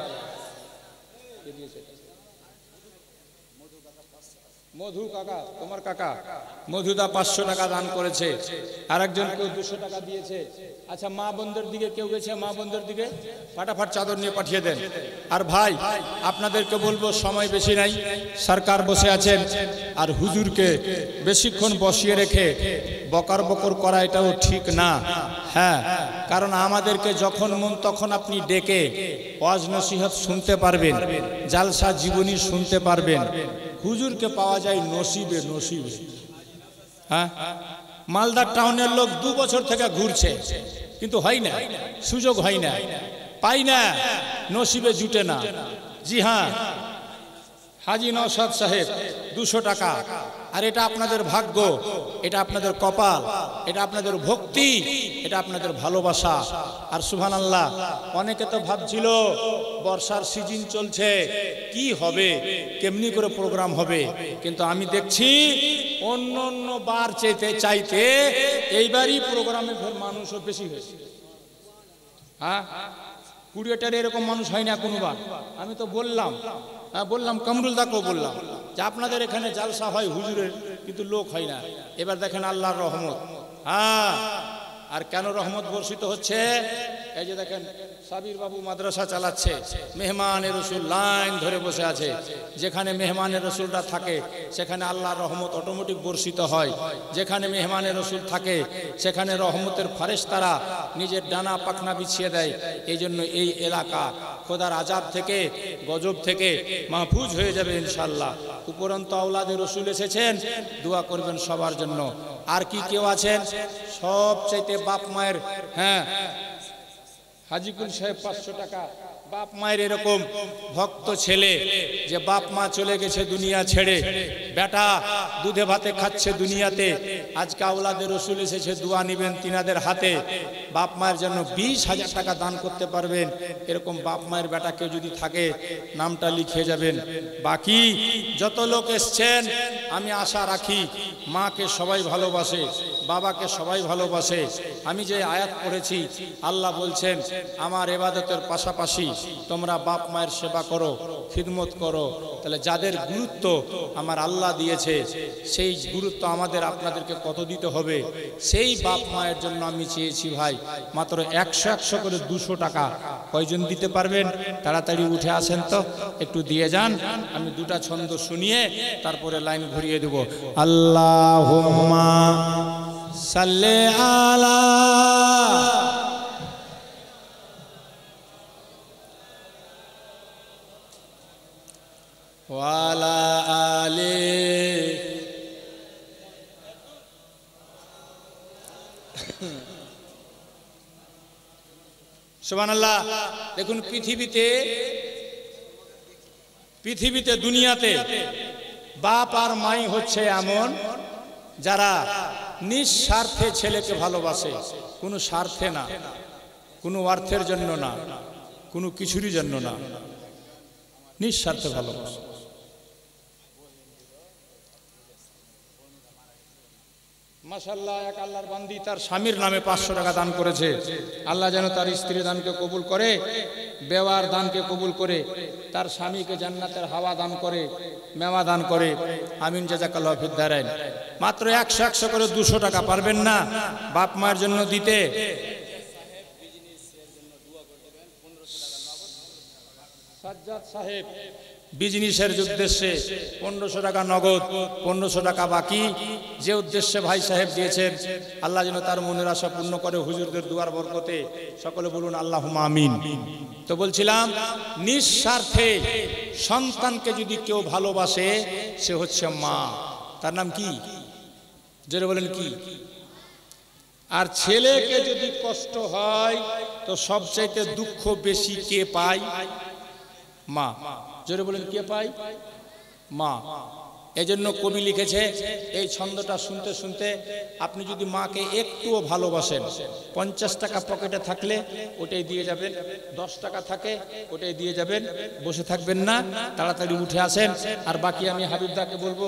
মধু কাকা, তোমার কাকা মধুদা 500 টাকা দান করেছে। আর একজন কেউ 200 টাকা দিয়েছে। আচ্ছা, মা বোনদের দিকে কেউ গেছে? মা বোনদের দিকে ফাটাফাট চাদর নিয়ে পাঠিয়ে দেন। আর ভাই, আপনাদেরকে বলবো, সময় বেশি নাই, সরকার বসে আছেন, আর হুজুরকে বেশিক্ষণ বসিয়ে রেখে বকর বকর করা এটাও ঠিক না। হ্যাঁ, কারণ আমাদেরকে যখন মন তখন আপনি ডেকে ওয়াজ নসিহত শুনতে পারবেন, জালসা জীবনী শুনতে পারবেন। হুজুরকে পাওয়া যায় নসিবে, নসিবে। হ্যাঁ, মালদার টাউনের লোক 2 বছর থেকে ঘুরছে, কিন্তু হয় না, সুযোগ হয় না, পাই না, নসিবে জুটে না। জি হ্যাঁ, হাজি নওশাদ সাহেব 200 টাকা। আর এটা আপনাদের ভাগ্য, এটা আপনাদের কপাল, এটা আপনাদের ভক্তি, এটা আপনাদের ভালোবাসা। আর সুবহানাল্লাহ, অনেকে তো ভাবছিল বর্ষার সিজন চলছে, কি হবে, কেমনি করে প্রোগ্রাম হবে, কিন্তু আমি দেখছি অন্য অন্য বার চাইতে এইবারই প্রোগ্রামে মানুষও বেশি হয়েছে। হ্যাঁ, 20টার এরকম মানুষ হয় না কোনোবার। আমি তো বললাম, বললাম কামরুল দাকেও বললাম যে আপনাদের এখানে জালসা হয় হুজুরের, কিন্তু লোক হয় না। এবার দেখেন আল্লাহর রহমত। হ্যাঁ, আর কেন রহমত বর্ষিত হচ্ছে? এই যে দেখেন, সাবির বাবু মাদ্রাসা চালাচ্ছে, মেহমানের রসুল লাইন ধরে বসে আছে। যেখানে মেহমানের রসুলটা থাকে সেখানে আল্লাহর রহমত অটোমেটিক বর্ষিত হয়। যেখানে মেহমানের রসুল থাকে সেখানে রহমতের ফারেশতারা নিজের ডানা পাখনা বিছিয়ে দেয়। এই জন্য এই এলাকা খোদার আযাব থেকে, গজব থেকে মাহফুজ হয়ে যাবে ইনশাআল্লাহ। উপরন্ত আওলাদের রসুল এসেছেন, দোয়া করবেন সবার জন্য। আর কি কেউ আছেন সবচাইতে বাপ মায়ের? হ্যাঁ, হাজিকুল সাহেব 500 টাকা। বাপ মায়ের এরকম ভক্ত ছেলে যে বাপ মা চলে গেছে দুনিয়া ছেড়ে, বেটা দুধে ভাতে খাচ্ছে দুনিয়াতে, আজকে আওলাদের রসুল এসেছে, দোয়া নিবেন তিনাদের হাতে। বাপ মায়ের জন্য 20,000 টাকা দান করতে পারবেন। এরকম বাপ মায়ের বেটা কেউ যদি থাকে, নামটা লিখে যাবেন। বাকি যত লোক এসছেন, আমি আশা রাখি মাকে সবাই ভালোবাসে, বাবাকে সবাই ভালোবাসে। আমি যে আয়াত পড়েছি, আল্লাহ বলছেন আমার ইবাদতের পাশাপাশি তোমরা বাপ মায়ের সেবা করো, খিদমত করো। তাহলে যাদের গুরুত্ব আমার আল্লাহ দিয়েছে, সেই গুরুত্ব আমাদের আপনাদেরকে কত দিতে হবে? সেই বাপ মায়ের জন্য আমি চেয়েছি ভাই, মাত্র 100 করে 200 টাকা। কয়জন দিতে পারবেন? তাড়াতাড়ি উঠে আসেন তো, একটু দিয়ে যান। আমি 2টা ছন্দ শুনিয়ে তারপরে লাইন ঘুরিয়ে দেব। আল্লাহুম্মা সাল্লি আলা ওয়ালা আলে সুবহানাল্লাহ। দেখুন, পৃথিবীতে দুনিয়াতে বাপ আর মাই হচ্ছে এমন যারা নিঃস্বার্থে ছেলেকে ভালোবাসে, কোনো স্বার্থে না, কোনো অর্থের জন্য না, কোনো কিছুরই জন্য না, নিঃস্বার্থে ভালোবাসে। মাশাআল্লাহ, এক আল্লাহর বান্দি তার স্বামীর নামে 500 টাকা দান করেছে। আল্লাহ যেন তার স্ত্রী দানকে কবুল করে, বেওয়ার দানকে কবুল করে, তার স্বামীকে জান্নাতের হাওয়া দান করে, মেওয়া দান করে। আমিন, জাযাকাল্লাহু ফিদ দারাইন। মাত্র 100 করে 200 টাকা। পারবেন না বাপ মায়ের জন্য দিতে? সাজ্জাদ সাহেব বিজনেসের উদ্দেশ্যে 1500 টাকা নগদ, 1500 টাকা বাকি। যে উদ্দেশ্যে ভাই সাহেব দিয়েছেন, আল্লাহ যেন তার মনের আশা পূর্ণ করে হুজুরদের দুয়ার বরকতে। সকলে বলুন আল্লাহুম্মা আমিন। তো বলছিলাম, নিঃস্বার্থে সন্তানকে যদি কেউ ভালোবাসে, সে হচ্ছে মা। তার নাম কি? জোরে বলেন কি? আর ছেলেকে যদি কষ্ট হয়, তো সবচাইতে দুঃখ বেশি কে পায়? মা। জোরে বলেন কে পায়? মা। এজন্য কবি লিখেছে, এই ছন্দটা শুনতে শুনতে আপনি যদি মাকে একটুও ভালোবাসেন, 50 টাকা পকেটে থাকলে ওটাই দিয়ে যাবেন, 10 টাকা থাকে ওটাই দিয়ে যাবেন, বসে থাকবেন না, তাড়াতাড়ি উঠে আসেন। আর বাকি আমি হাবিবদাকে বলবো,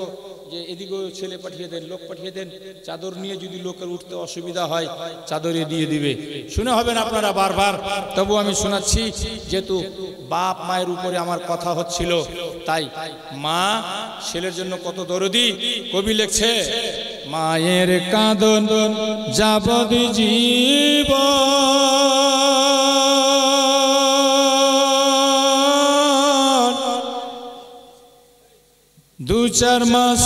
যে এদিকেও ছেলে পাঠিয়ে দেন, লোক পাঠিয়ে দেন, চাদর নিয়ে যদি লোকের উঠতে অসুবিধা হয় চাদরে দিয়ে দিবে। শুনে হবেন আপনারা বারবার, তবু আমি শোনাচ্ছি, যেহেতু বাপ মায়ের উপরে আমার কথা হচ্ছিল, তাই মা ছেলের জন্য কত দরদি। কবি লিখছে, মায়ের কাঁদন যাবদি জীবন, 2-4 মাস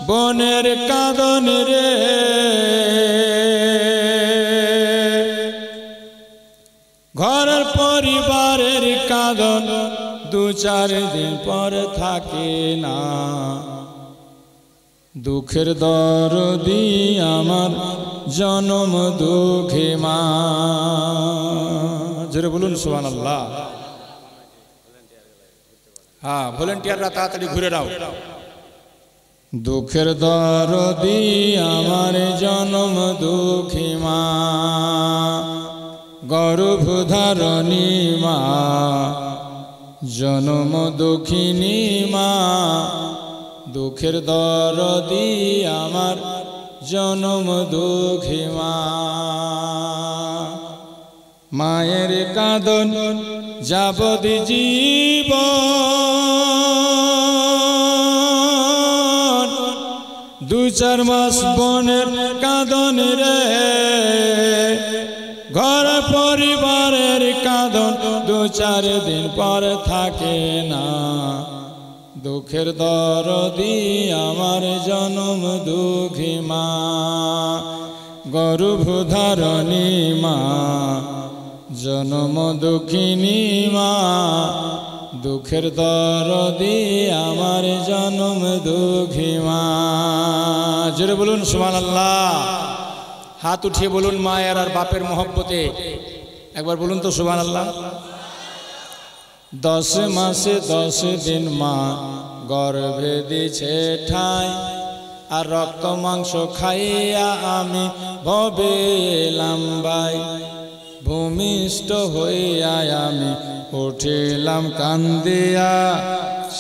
বনের কাঁদন রে, ঘরের পরিবারের কাঁদন 2-4 দিন পর থাকে না। দুঃখের দরদি আমার জনম দুঃখে মা। জোরে বলুন সুবহানাল্লাহ। হ্যাঁ, ভলেন্টিয়াররা তাড়াতাড়ি ঘুরে নাও। দুঃখের দরদি আমার জনম দুঃখী মা, গর্ভধারণী মা, জনম দুঃখিনী মা। দুঃখের দরদি আমার জনম দুঃখী মা। মায়ের কাঁদন যাবদি জীবন, 2-4 মাস বনের কাঁদন রে, ঘর পরিবারের কাঁদন 2-4 দিন পর থাকে না। দুঃখের দরদি আমার জনম দুঃখী মা, গর্ভধারণী মা, জনম দুঃখিনী মা। দুঃখের দরদি আমার জনম দুঃখী মা। জোরে বলুন সুবহানাল্লাহ। হাত উঠিয়ে বলুন মায়ের আর বাপের মহব্বতে একবার বলুন তো সুবহানাল্লাহ। 10 মাসে 10 দিন মা গর্ভে দিছে ঠাই, আর রক্ত মাংস খাইয়া আমি ভবে এলাম ভাই। ভূমিষ্ঠ হইয়া আমি উঠিলাম কান্দিয়া,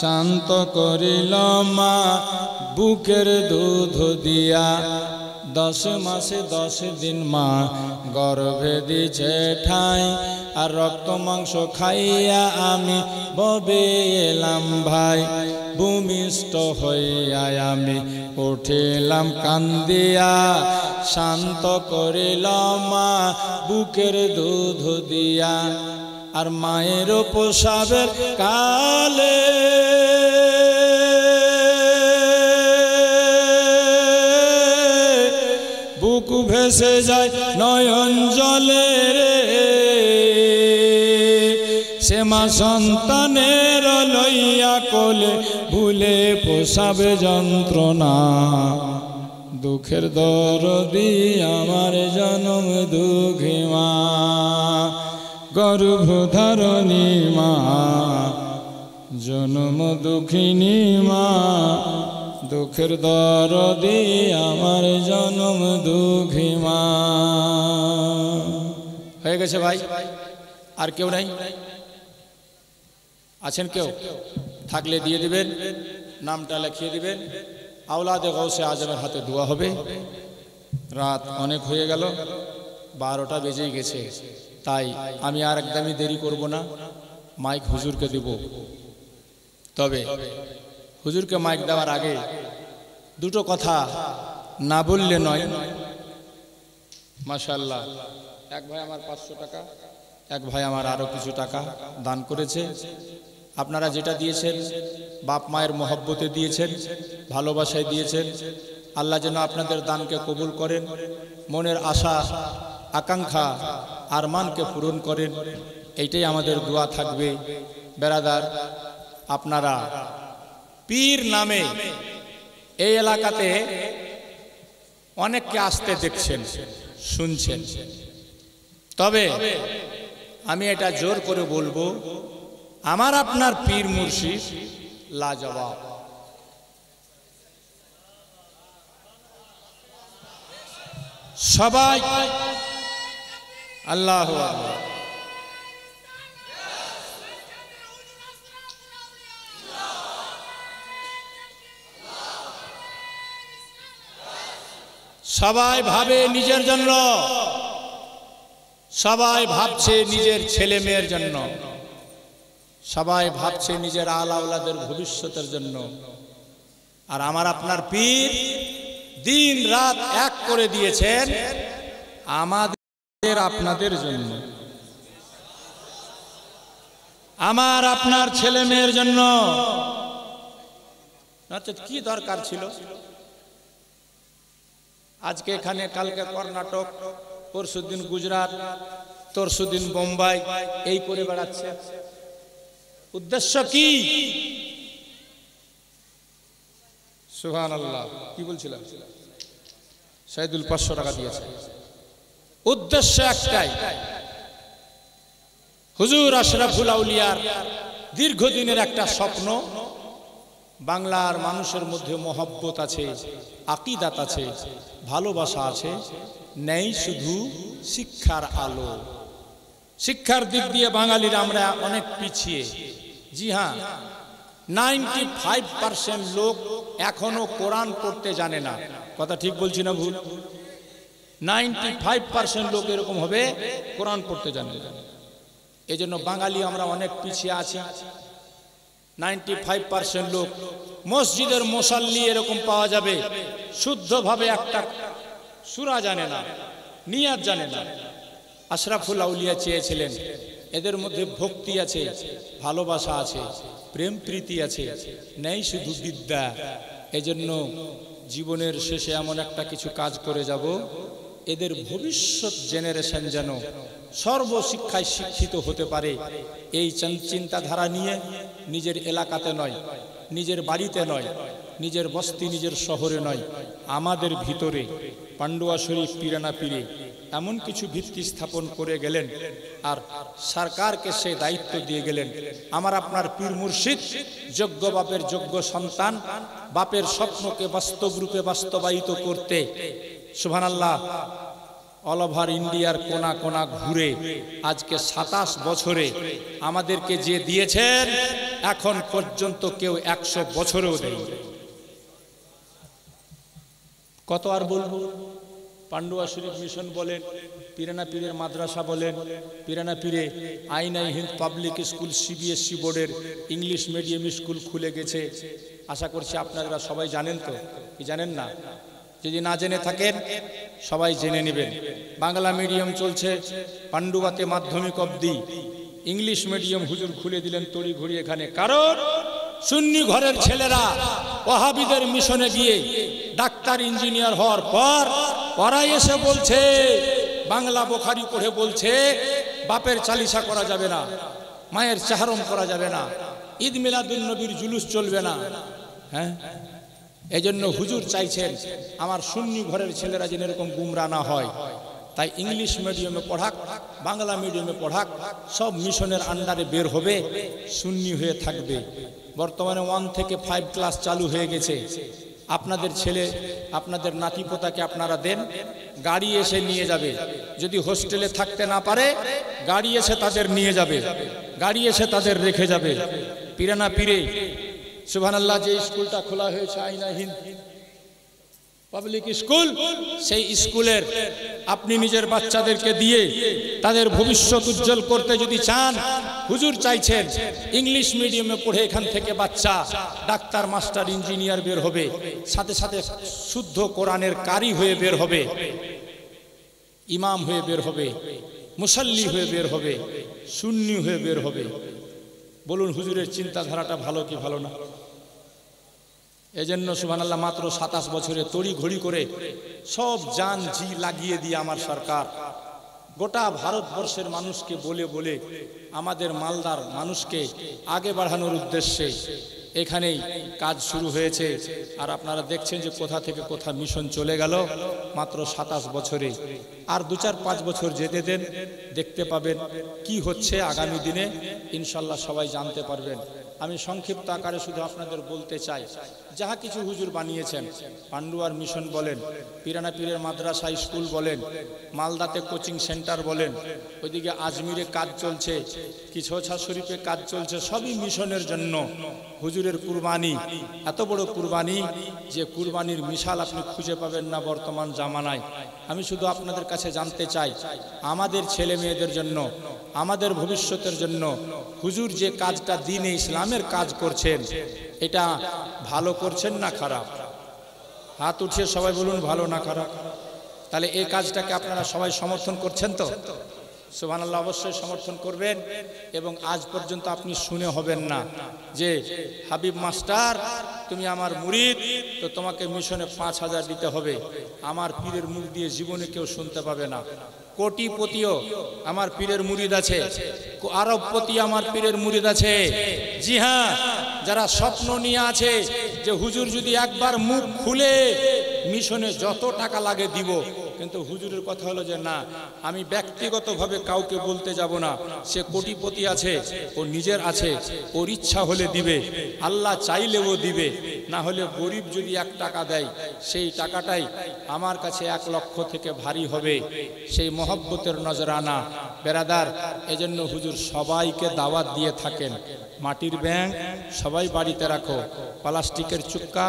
শান্ত করিল মা বুকের দুধ দিয়া। 10 মাসে 10 দিন মা গর্ভে দিছে ঠাই, আর রক্ত মাংস খাইয়া আমি ভবে এলাম ভাই। ভূমিষ্ঠ হইয়া আমি উঠিলাম কান্দিয়া, শান্ত করিল মা বুকের দুধ দিয়া। আর মায়ের প্রসাবের কালে বুক ভেসে যায় নয়ন জলে রে, সে মা সন্তানের লইয়া কোলে ভুলে প্রসাবে যন্ত্রণা। দুঃখের দরদি আমার জনম দুঃখী মা, গর্ভধারণী মা, জনম দুঃখিনী মা। দুঃখের দরদি আমার জনম দুঃখী মা। হয়ে গেছে ভাই? আর কেউ নাই? আছেন কেউ? থাকলে দিয়ে দিবেন, নামটা লিখিয়ে দিবেন। আওলাদে গৌসে আজমের হাতে দোয়া হবে। রাত অনেক হয়ে গেল, 12টা বেজেই গেছে, তাই আমি আর একদমই দেরি করব না, মাইক হুজুরকে দেব। তবে হুজুরকে মাইক দেওয়ার আগে দুটো কথা না বললে নয়। মাশাআল্লাহ, এক ভাই আমার 500 টাকা, এক ভাই আমার আরো কিছু টাকা দান করেছে। আপনারা যেটা দিয়েছেন বাপ মায়ের মহব্বতে দিয়েছেন, ভালোবাসায় দিয়েছেন। আল্লাহ যেন আপনাদের দানকে কবুল করেন, মনের আশা আকাঙ্ক্ষা আরমানকে পূরণ করেন, এইটাই আমাদের দোয়া থাকবে। বেরাদার, আপনারা পীর নামে এই এলাকাতে অনেককে আসতে দেখছেন, শুনছেন। তবে আমি এটা জোর করে বলবো, আমার আপনার পীর মুর্শিদ লাজবাব। সবাই আল্লাহু আকবার। সবাই ভাবে নিজের জন্য, সবাই ভাবছে নিজের ছেলে মেয়ের জন্য, সবাই ভাবছে নিজের আওলাদের ভবিষ্যতের জন্য। আর আমার আপনার পীর দিন রাত এক করে দিয়েছেন আমাদের আপনাদের জন্য, আমার আপনার ছেলে মেয়ের জন্য। কি দরকার ছিল আজকে এখানে, কালকে কর্ণাটক, পরশুদিন গুজরাট, তরশুদিন বোম্বাই, এই করে বেড়াচ্ছে? উদ্দেশ্য কি? সুবহানাল্লাহ। কি বলছিলাম? সাইদুল 500 টাকা দিয়েছে। উদ্দেশ্য একটাই, হুজুর আশরাফুল আউলিয়ার দীর্ঘদিনের একটা স্বপ্ন, বাংলার মানুষের মধ্যে মহব্বত আছে, আকীদাত আছে, ভালোবাসা আছে, নেই শুধু শিক্ষার আলো। শিক্ষার দিক দিয়ে বাঙালিরা আমরা অনেক পিছিয়ে। জি হ্যাঁ, 95% লোক এখনো কোরআন পড়তে জানে না। কথা ঠিক বলছি না ভুল? 95% লোক এরকম হবে, কোরআন পড়তে জানে না। এজন্য বাঙালি আমরা অনেক পিছিয়ে আছি। 95% লোক মসজিদের মুসাল্লি এরকম পাওয়া যাবে, শুদ্ধভাবে একটা সূরা জানে না, নিয়াত জানে না। আশরাফুল আউলিয়া চেয়েছিলেন এদের মধ্যে ভক্তি আছে, ভালোবাসা আছে, প্রেম প্রীতি আছে, নেই শুধু বিদ্যা। এজন্য জীবনের শেষে এমন একটা কিছু কাজ করে যাব, এদের ভবিষ্যৎ জেনারেশন যেন সর্বশিক্ষায় শিক্ষিত হতে পারে। এই চিন্তাধারা নিয়ে নিজের এলাকাতে নয়, নিজের বাড়িতে নয়, নিজের বস্তি, নিজের শহরে নয়, আমাদের ভিতরে পান্ডুয়া শরীফ পিরানা পীরে এমন কিছু ভিত্তি স্থাপন করে গেলেন, আর সরকারকে সেই দায়িত্ব দিয়ে গেলেন। আমার আপনার পীর মুর্শিদ যোগ্য বাপের যোগ্য সন্তান, বাপের স্বপ্নকে বাস্তব রূপে বাস্তবায়িত করতে সুবহানাল্লাহ অল ওভার ইন্ডিয়ার কোনা কোনা ঘুরে আজকে 27 বছরে আমাদেরকে যে দিয়েছেন, এখন পর্যন্ত কেউ 100 বছরেও দেয়নি। কত আর বলবো? পান্ডুয়া শরীফ মিশন বলেন, পিরানা পীরের মাদ্রাসা বলেন, পিরানা পীরে আইন হিন্দ পাবলিক স্কুল সিবিএসসি বোর্ডের ইংলিশ মিডিয়াম স্কুল খুলে গেছে। আশা করছি আপনারা সবাই জানেন। তো কি জানেন না? যদি না জেনে থাকেন সবাই জেনে নেবেন। বাংলা মিডিয়াম চলছে পান্ডুয়াতে মাধ্যমিক অবধি, ইংলিশ মিডিয়াম হুজুর খুলে দিলেন তড়ি ঘড়ি এখানে। কারণ সুন্নি ঘরের ছেলেরা ওয়াহাবিদের মিশনে গিয়ে ডাক্তার ইঞ্জিনিয়ার হওয়ার পর পড়াই এসে বলছে, বাংলা বোখারি পড়ে বলছে বাপের চালিসা করা যাবে না, মায়ের চাহরম করা যাবে না, ঈদ মিলাদুন নবীর জুলুস চলবে না। হ্যাঁ, এজন্য হুজুর চাইছেন আমার সুন্নি ঘরের ছেলেরা যেন এরকম গুমরা না হয়। তাই ইংলিশ মিডিয়ামে পড়াক, বাংলা মিডিয়ামে পড়াক, সব মিশনের আন্ডারে বের হবে, সুন্নি হয়ে থাকবে। বর্তমানে 1 থেকে 5 ক্লাস চালু হয়ে গেছে। আপনাদের ছেলে, আপনাদের নাতিপোতাকে আপনারা দেন, গাড়ি এসে নিয়ে যাবে। যদি হোস্টেলে থাকতে না পারে, গাড়ি এসে তাদের নিয়ে যাবে, গাড়ি এসে তাদের রেখে যাবে। পিরানা পীরে সুবহানাল্লাহ যে স্কুলটা খোলা হয়েছে আইনা হিন্দ পাবলিক স্কুল, সেই স্কুলের আপনি নিজের বাচ্চাদেরকে দিয়ে তাদের ভবিষ্যৎ উজ্জ্বল করতে যদি চান, হুজুর চাইছেন ইংলিশ মিডিয়ামে পড়ে এখান থেকে বাচ্চা ডাক্তার, মাস্টার, ইঞ্জিনিয়ার বের হবে, সাথে সাথে শুদ্ধ কোরআনের কারি হয়ে বের হবে, ইমাম হয়ে বের হবে, মুসাল্লি হয়ে বের হবে, সুন্নি হয়ে বের হবে। বলুন হুজুরের চিন্তাধারাটা ভালো কি ভালো না? এজন্য সুবহানাল্লাহ মাত্র 27 বছরে তড়ি ঘড়ি করে সব জান জি লাগিয়ে দিয়ে আমার সরকার গোটা ভারতবর্ষের মানুষকে বলে বলে আমাদের মালদার মানুষকে আগে বাড়ানোর উদ্দেশ্যে এখানেই কাজ শুরু হয়েছে। আর আপনারা দেখছেন যে কোথা থেকে কোথা মিশন চলে গেল মাত্র 27 বছরে। আর 2-4-5 বছর যেতে দেন, দেখতে পাবেন কি হচ্ছে আগামী দিনে, ইনশাল্লাহ সবাই জানতে পারবেন। আমি সংক্ষিপ্ত আকারে শুধু আপনাদের বলতে চাই যাহা কিছু হুজুর বানিয়েছেন, পান্ডুয়ার মিশন বলেন, পিরানা পীরের মাদ্রাসা স্কুল বলেন, মালদাতে কোচিং সেন্টার বলেন, ওইদিকে আজমিরে কাজ চলছে, কিছোছা শরীফে কাজ চলছে, সবই মিশনের জন্য। হুজুরের কুরবানি এত বড় কুরবানি যে কুরবানির মিশাল আপনি খুঁজে পাবেন না বর্তমান জামানায়। আমি শুধু আপনাদের কাছে জানতে চাই, আমাদের ছেলে মেয়েদের জন্য, আমাদের ভবিষ্যতের জন্য হুজুর যে কাজটা দ্বীনে ইসলামের কাজ করছেন, এটা ভালো করছেন না খারাপ? হাত উঠিয়ে সবাই বলুন, ভালো না খারাপ? তাহলে এই কাজটাকে আপনারা সবাই সমর্থন করছেন তো? সুবহানাল্লাহ, অবশ্যই সমর্থন করবেন। এবং আজ পর্যন্ত আপনি শুনে হবেন না যে হাবিব মাস্টার তুমি আমার মুরিদ, তো তোমাকে মিশনে 5,000 দিতে হবে। আমার পীরের মুখ দিয়ে জীবনে কেউ শুনতে পাবে না। কোটিপতিও আমার পীরের মুরিদ আছে, আরবপতি আমার পীরের মুরিদ আছে। জি হ্যাঁ, যারা স্বপ্ন নিয়ে আছে যে হুজুর যদি একবার মুখ খুলে মিশনে যত টাকা লাগে দিব, কিন্তু হুজুরের কথা হলো যে না, আমি ব্যক্তিগতভাবে কাউকে বলতে যাব না। সে কোটিপতি আছে, ও নিজের আছে, ওর ইচ্ছা হলে দিবে, আল্লাহ চাইলেও দিবে, না হলে গরিব যদি 1 টাকা দেয় সেই টাকাটাই আমার কাছে 1 লক্ষ থেকে ভারী হবে। সেই মহব্বতের নজরানা বেরাদার, এজন্য হুজুর সবাইকে দাওয়াত দিয়ে থাকেন। মাটির ব্যাঙ সবাই বাড়িতে রাখো, প্লাস্টিকের চুক্কা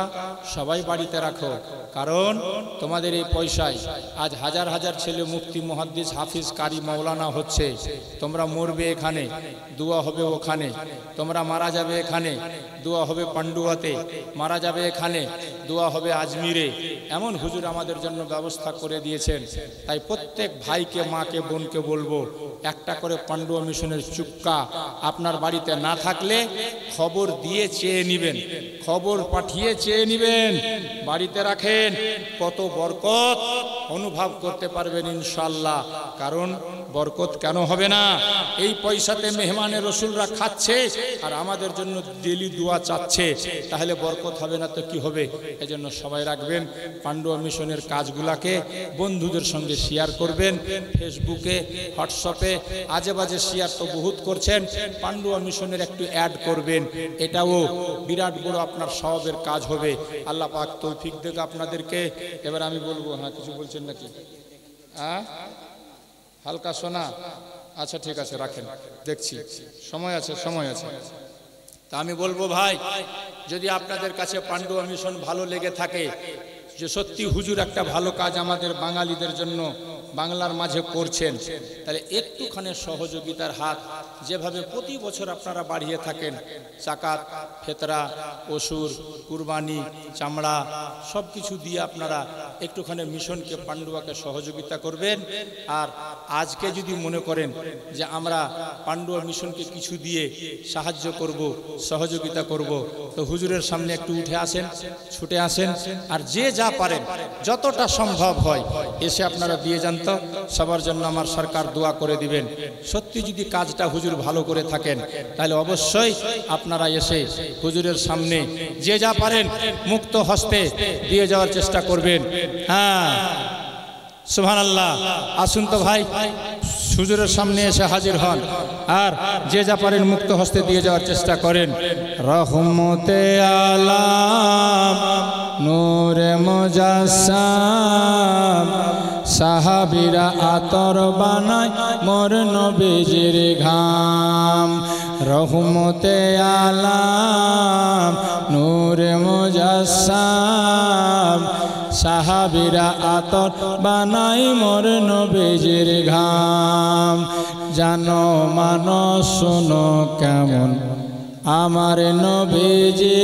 সবাই বাড়িতে রাখো, কারণ তোমাদের এই পয়সায় আজ হাজার হাজার ছেলে মুফতি, মুহাদ্দিস, হাফিজ, কারি, মাওলানা হচ্ছে। তোমরা মরবে এখানে, দোয়া হবে ওখানে। তোমরা মারা যাবে এখানে, দোয়া হবে পান্ডুয়াতে। মারা যাবে এখানে, দোয়া হবে আজমিরে। এমন হুজুর আমাদের জন্য ব্যবস্থা করে দিয়েছেন। তাই প্রত্যেক ভাইকে, মাকে, বোনকে বলবো, একটা করে পান্ডুয়া মিশনের চুক্কা আপনার বাড়িতে না থাকলে খবর দিয়ে চেয়ে নিবেন, খবর পাঠিয়ে চেয়ে নিবেন, বাড়িতে রাখেন। কত বরকত অনুভব করতে পারবেন ইনশাআল্লাহ। কারণ বরকত কেন হবে না? এই পয়সাতে মেহমানে রসুলরা খাচ্ছে আর আমাদের জন্য ডেলি দোয়া চাচ্ছে, তাহলে বরকত হবে না তো কি হবে? এজন্য সবাই রাখবেন। পান্ডুয়া মিশনের কাজগুলাকে বন্ধুদের সঙ্গে শেয়ার করবেন, ফেসবুকে, হোয়াটসঅ্যাপে আজে বাজে শেয়ার তো বহুত করছেন, পান্ডুয়া মিশনের একটু অ্যাড করবেন, এটাও বিরাট বড় আপনার সওয়াবের কাজ হবে। আল্লাহ পাক তৌফিক দেখ আপনাদেরকে। এবার আমি বলবো, হ্যাঁ কিছু বলছেন নাকি? হালকা শোনা? আচ্ছা ঠিক আছে, রাখেন, দেখছি সময় আছে, সময় আছে। তা আমি বলবো ভাই, যদি আপনাদের কাছে পান্ডুয়া মিশন ভালো লেগে থাকে, যে সত্যি হুজুর একটা ভালো কাজ আমাদের বাঙালিদের জন্য বাংলার মাঝে করছেন, তাহলে একটুখানি সহযোগিতার হাত যেভাবে প্রতি বছর আপনারা বাড়িয়ে থাকেন, জাকাত, ফেতরা, অসুর, কুরবানি, চামড়া সব কিছু দিয়ে আপনারা একটুখানি মিশনকে, পান্ডুয়াকে সহযোগিতা করবেন। আর আজকে যদি মনে করেন যে আমরা পান্ডুয়া মিশনকে কিছু দিয়ে সাহায্য করব, সহযোগিতা করব, তো হুজুরের সামনে একটু উঠে আসেন, ছুটে আসেন, আর যে যা পারেন যতটা সম্ভব হয় এসে আপনারা দিয়ে যান। তো সবার জন্য আমার সরকার দোয়া করে দিবেন। সত্যি যদি কাজটা হুজুর ভালো করে থাকেন, তাহলে অবশ্যই আপনারা এসে হুজুরের সামনে যে যা পারেন মুক্ত হস্তে দিয়ে যাওয়ার চেষ্টা করবেন। হ্যাঁ, সুবহানাল্লাহ। আসুন তো ভাই, হুজুরের সামনে এসে হাজির হন আর যে যা পারেন মুক্ত হস্তে দিয়ে যাওয়ার চেষ্টা করেন। রহমতে আলাম নূরে মুজাসসাম, সাহাবীরা আতর বানায় মোর নবীজির ঘাম। রহমতে আলাম নূরে মুজাসসাম, সাহাবীরা আতর বানায় মোর নবীজির ঘাম। জানো মানো শোনো কেমন আমার নবীজি,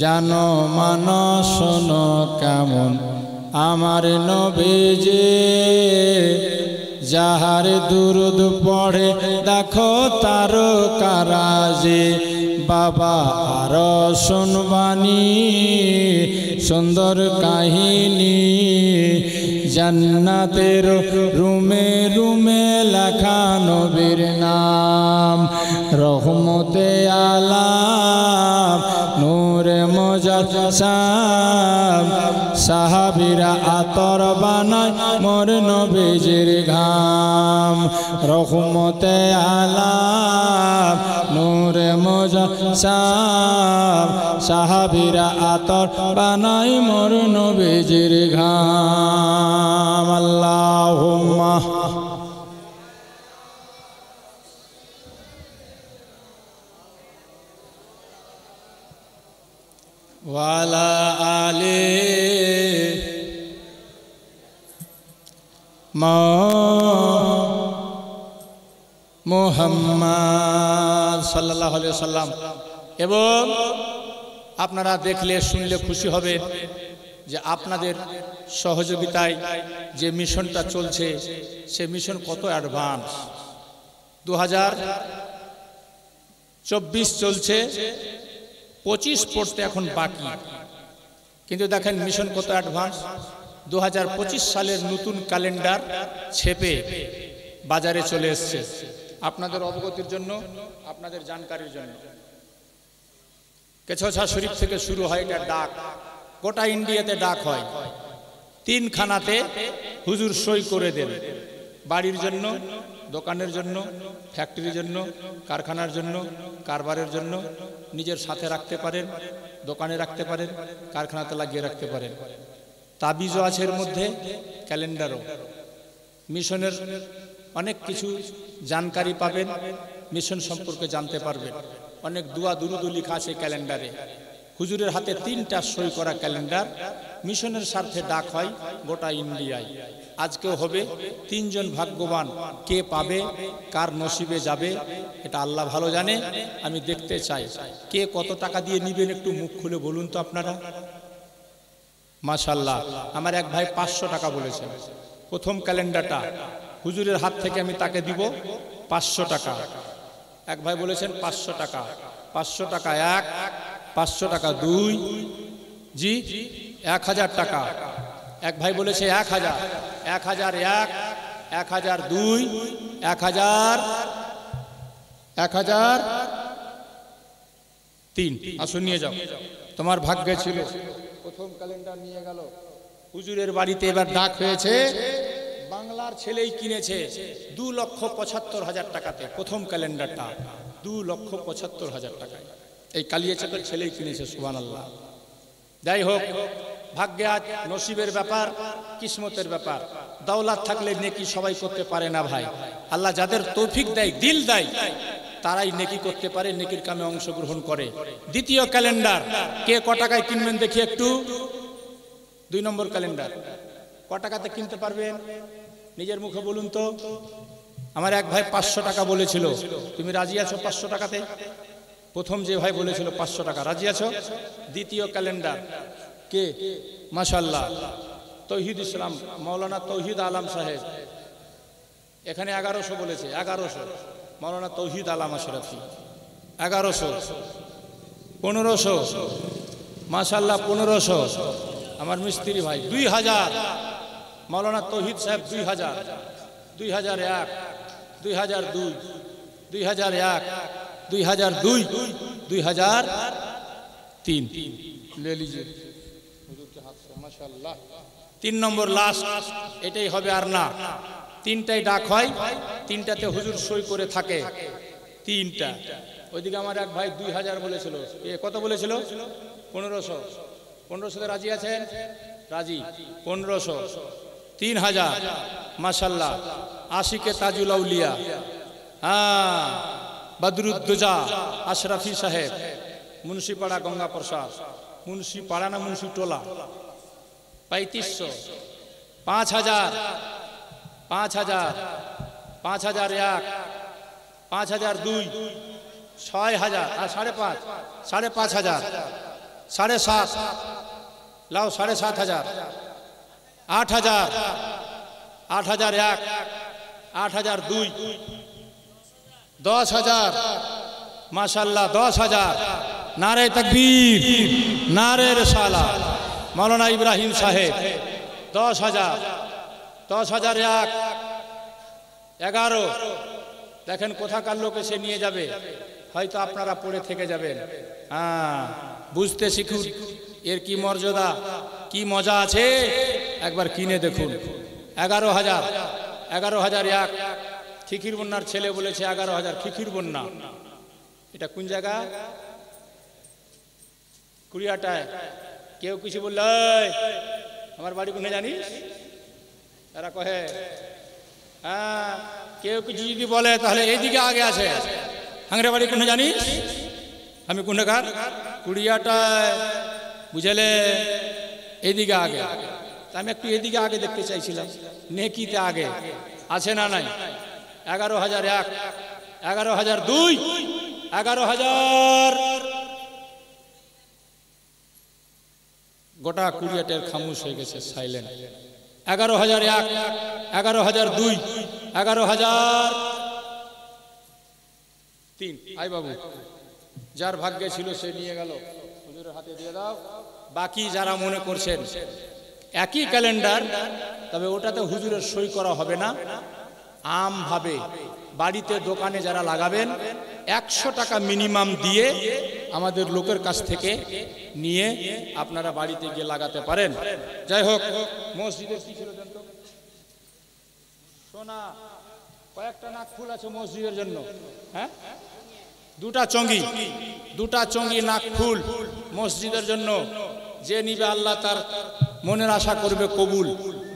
জানো মানো শোনো কেমন আমার নবীজি। যাহার দুরুদ পড়ে দেখো তার কারাজে, বাবা আর শুনবানি সুন্দর কাহিনী। জান্নাতের রুমে রুমে লেখা নবীর নাম, রহমতে আলাম নূরে মুজাসসাম সাহাবীরা আতর বানায় মোর নবীজির ঘাম রহমতে আলাম নূরে মুজাসসাম সাহাবীরা আতর বানায় মোর নবীজির ঘাম আল্লাহুম্মা ওয়ালা আলে মুহাম্মদ সাল্লাল্লাহু আলাইহি ওয়াসাল্লাম। এবং আপনারা দেখলে শুনলে খুশি হবে যে আপনাদের সহযোগিতায় যে মিশনটা চলছে সে মিশন কত অ্যাডভান্স। 2024 চলছে, 25 পড়তে এখন বাকি, কিন্তু দেখেন মিশন কত অ্যাডভান্স। 2025 সালের নতুন ক্যালেন্ডার ছেপে বাজারে চলে এসছে। আপনাদের অবগতির জন্য, আপনাদের জানকারির জন্য, কেছছা শরীফ থেকে শুরু হয় এটা ডাক, গোটা ইন্ডিয়াতে ডাক হয়। 3 খানাতে হুজুর সই করে দেন, বাড়ির জন্য, দোকানের জন্য, ফ্যাক্টরির জন্য, কারখানার জন্য, কারবারের জন্য, নিজের সাথে রাখতে পারেন, দোকানে রাখতে পারেন, কারখানাতে লাগিয়ে রাখতে পারেন। তাবিজও আছে এর মধ্যে, ক্যালেন্ডারও। মিশনের অনেক কিছু জানকারি পাবেন, মিশন সম্পর্কে জানতে পারবেন। অনেক দুয়া দুরুদ লেখা আছে ক্যালেন্ডারে। হুজুরের হাতে 3টা সই করা ক্যালেন্ডার। মিশনের স্বার্থে ডাক হয় গোটা ইন্ডিয়ায়। আজকেও হবে। 3 জন ভাগ্যবান, কে পাবে, কার নসিবে যাবে এটা আল্লাহ ভালো জানে। আমি দেখতে চাই কে কত টাকা দিয়ে নিবেন, একটু মুখ খুলে বলুন তো আপনারা। মাশাআল্লাহ, আমার এক ভাই 500 টাকা বলেছেন। প্রথম ক্যালেন্ডারটা হুজুরের হাত থেকে আমি তাকে দিব 500 টাকা। এক ভাই বলেছেন 500 টাকা, 500 টাকা 1, 500 টাকা 2, জি 1000 টাকা। এক ভাই বলেছে 1000, 1001, 1002, 1003। আসুন নিয়ে যাও, তোমার ভাগ্যে ছিল। প্রথম ক্যালেন্ডার নিয়ে গেল হুজুরের বাড়িতে। এবার ডাক হয়েছে, বাংলার ছেলেই কিনেছে 2,75,000 টাকাতে। প্রথম ক্যালেন্ডারটা 2,75,000 টাকায় এই কালিয়াচকের ছেলেই কিনেছে। সুবহানাল্লাহ। যাই হোক, ভাগ্যে আজ নসিবের ব্যাপার, কিসমতের ব্যাপার। দৌলত থাকলে নেকি সবাই করতে পারে না ভাই। আল্লাহ যাদের তৌফিক দেয়, দিল দেয়, তারাই নেকি করতে পারে, নেকির কামে অংশগ্রহণ করে। দ্বিতীয় ক্যালেন্ডার কে ক টাকায় কিনবেন দেখি একটু। 2 নম্বর ক্যালেন্ডার ক টাকাতে কিনতে পারবেন নিজের মুখে বলুন তো। আমার এক ভাই 500 টাকা বলেছিল। তুমি রাজি আছো 500 টাকাতে? প্রথম যে ভাই বলেছিল 500 টাকা, রাজি আছো? দ্বিতীয় ক্যালেন্ডার কে? মাশাআল্লাহ, তৌহিদ ইসলাম, মাওলানা তৌহিদ আলম সাহেব। এখানে 1100 বলেছে, 1100। মাওলানা তৌহিদ আলম আশরাফি 1100, 1500, মাশাআল্লাহ 1500। আমার মিস্ত্রি ভাই 2000, মাওলানা তৌহিদ সাহেব 2000, 2001, 2002, 2001, 2002, 2003। ले लीजिए हुजूर के हाथ से, माशाअल्लाह। 3 নম্বর লাস্ট, এটাই হবে আর না। 3টাই ডাক হয়, 3টাতে হুজুর সই করে থাকে। 3টা। ওইদিকে আমার এক ভাই 2000 বলেছিল। এ কত বলেছিল? 1500। 1500তে রাজি আছেন? রাজি। 1500, 3000, মাশাআল্লাহ। আশিকে তাজুল আউলিয়া, হ্যাঁ, বদরুদ্দোজা আশরাফি সাহেব, মুন্সিপাড়া গঙ্গা প্রসাদ, মুন্সিপাড়া না মুন্সিটোলা, 3500, 5000, 5000, 5001, 5002, 6000 আর 5.5, 5.5, 7.5, লাও 7,500, 8000, 8001, 8002, 10,000, माशाल्लाह 10,000। नारे तकबीर, नारे रसाला। मौलाना इब्राहिम साहेब 10,000, 10,001, 11, দেখেন কোথাকার লোক এসে নিয়ে যাবে, হয়তো আপনারা পড়ে থেকে যাবেন। হ্যাঁ, বুঝতে শিখুন এর কি মর্যাদা, কি মজা আছে, একবার কিনে দেখুন। 11,000, 11,001। খিখির বন্যার ছেলে বলেছে 11,000। খিখির বন্যা এটা কোন জায়গা? কুড়িয়াটায়। কেউ কিছু বললে আমার বাড়ি কোনে জানিস, তারা কহে হ্যাঁ। কেউ কিছু যদি বলে তাহলে এইদিকে আগে আছে, হাংরে বাড়ি কোনে জানিস, আমি কোনকার, কুড়িয়াটায়, বুঝলে, এইদিকে আগে। আমি একটু এদিকে আগে দেখতে চাইছিলাম, নেকিতে আগে আছে না নাই? 11,001, 11,002, 11,000। গোটা কুড়িয়াটের খামোশ হয়ে গেছে, সাইলেন্ট। 11,001, 11,002, 11,003। আই বাবু, যার ভাগ্যে ছিল সে নিয়ে গেল, হুজুরের হাতে দিয়ে দাও। বাকি যারা মনে করছেন একই ক্যালেন্ডার, তবে ওটাতে হুজুরের সই করা হবে না, আমভাবে বাড়িতে দোকানে যারা লাগাবেন 100 টাকা মিনিমাম দিয়ে আমাদের লোকের কাছ থেকে নিয়ে আপনারা বাড়িতে গিয়ে লাগাতে পারেন। যাই হোক, মসজিদের কি ছিল জানতো? সোনা, কয়েকটা নাক ফুল আছে মসজিদের জন্য। হ্যাঁ, দুটা চঙ্গি নাক ফুল মসজিদের জন্য। যে নিবে আল্লাহ তার মনের আশা করবে কবুল।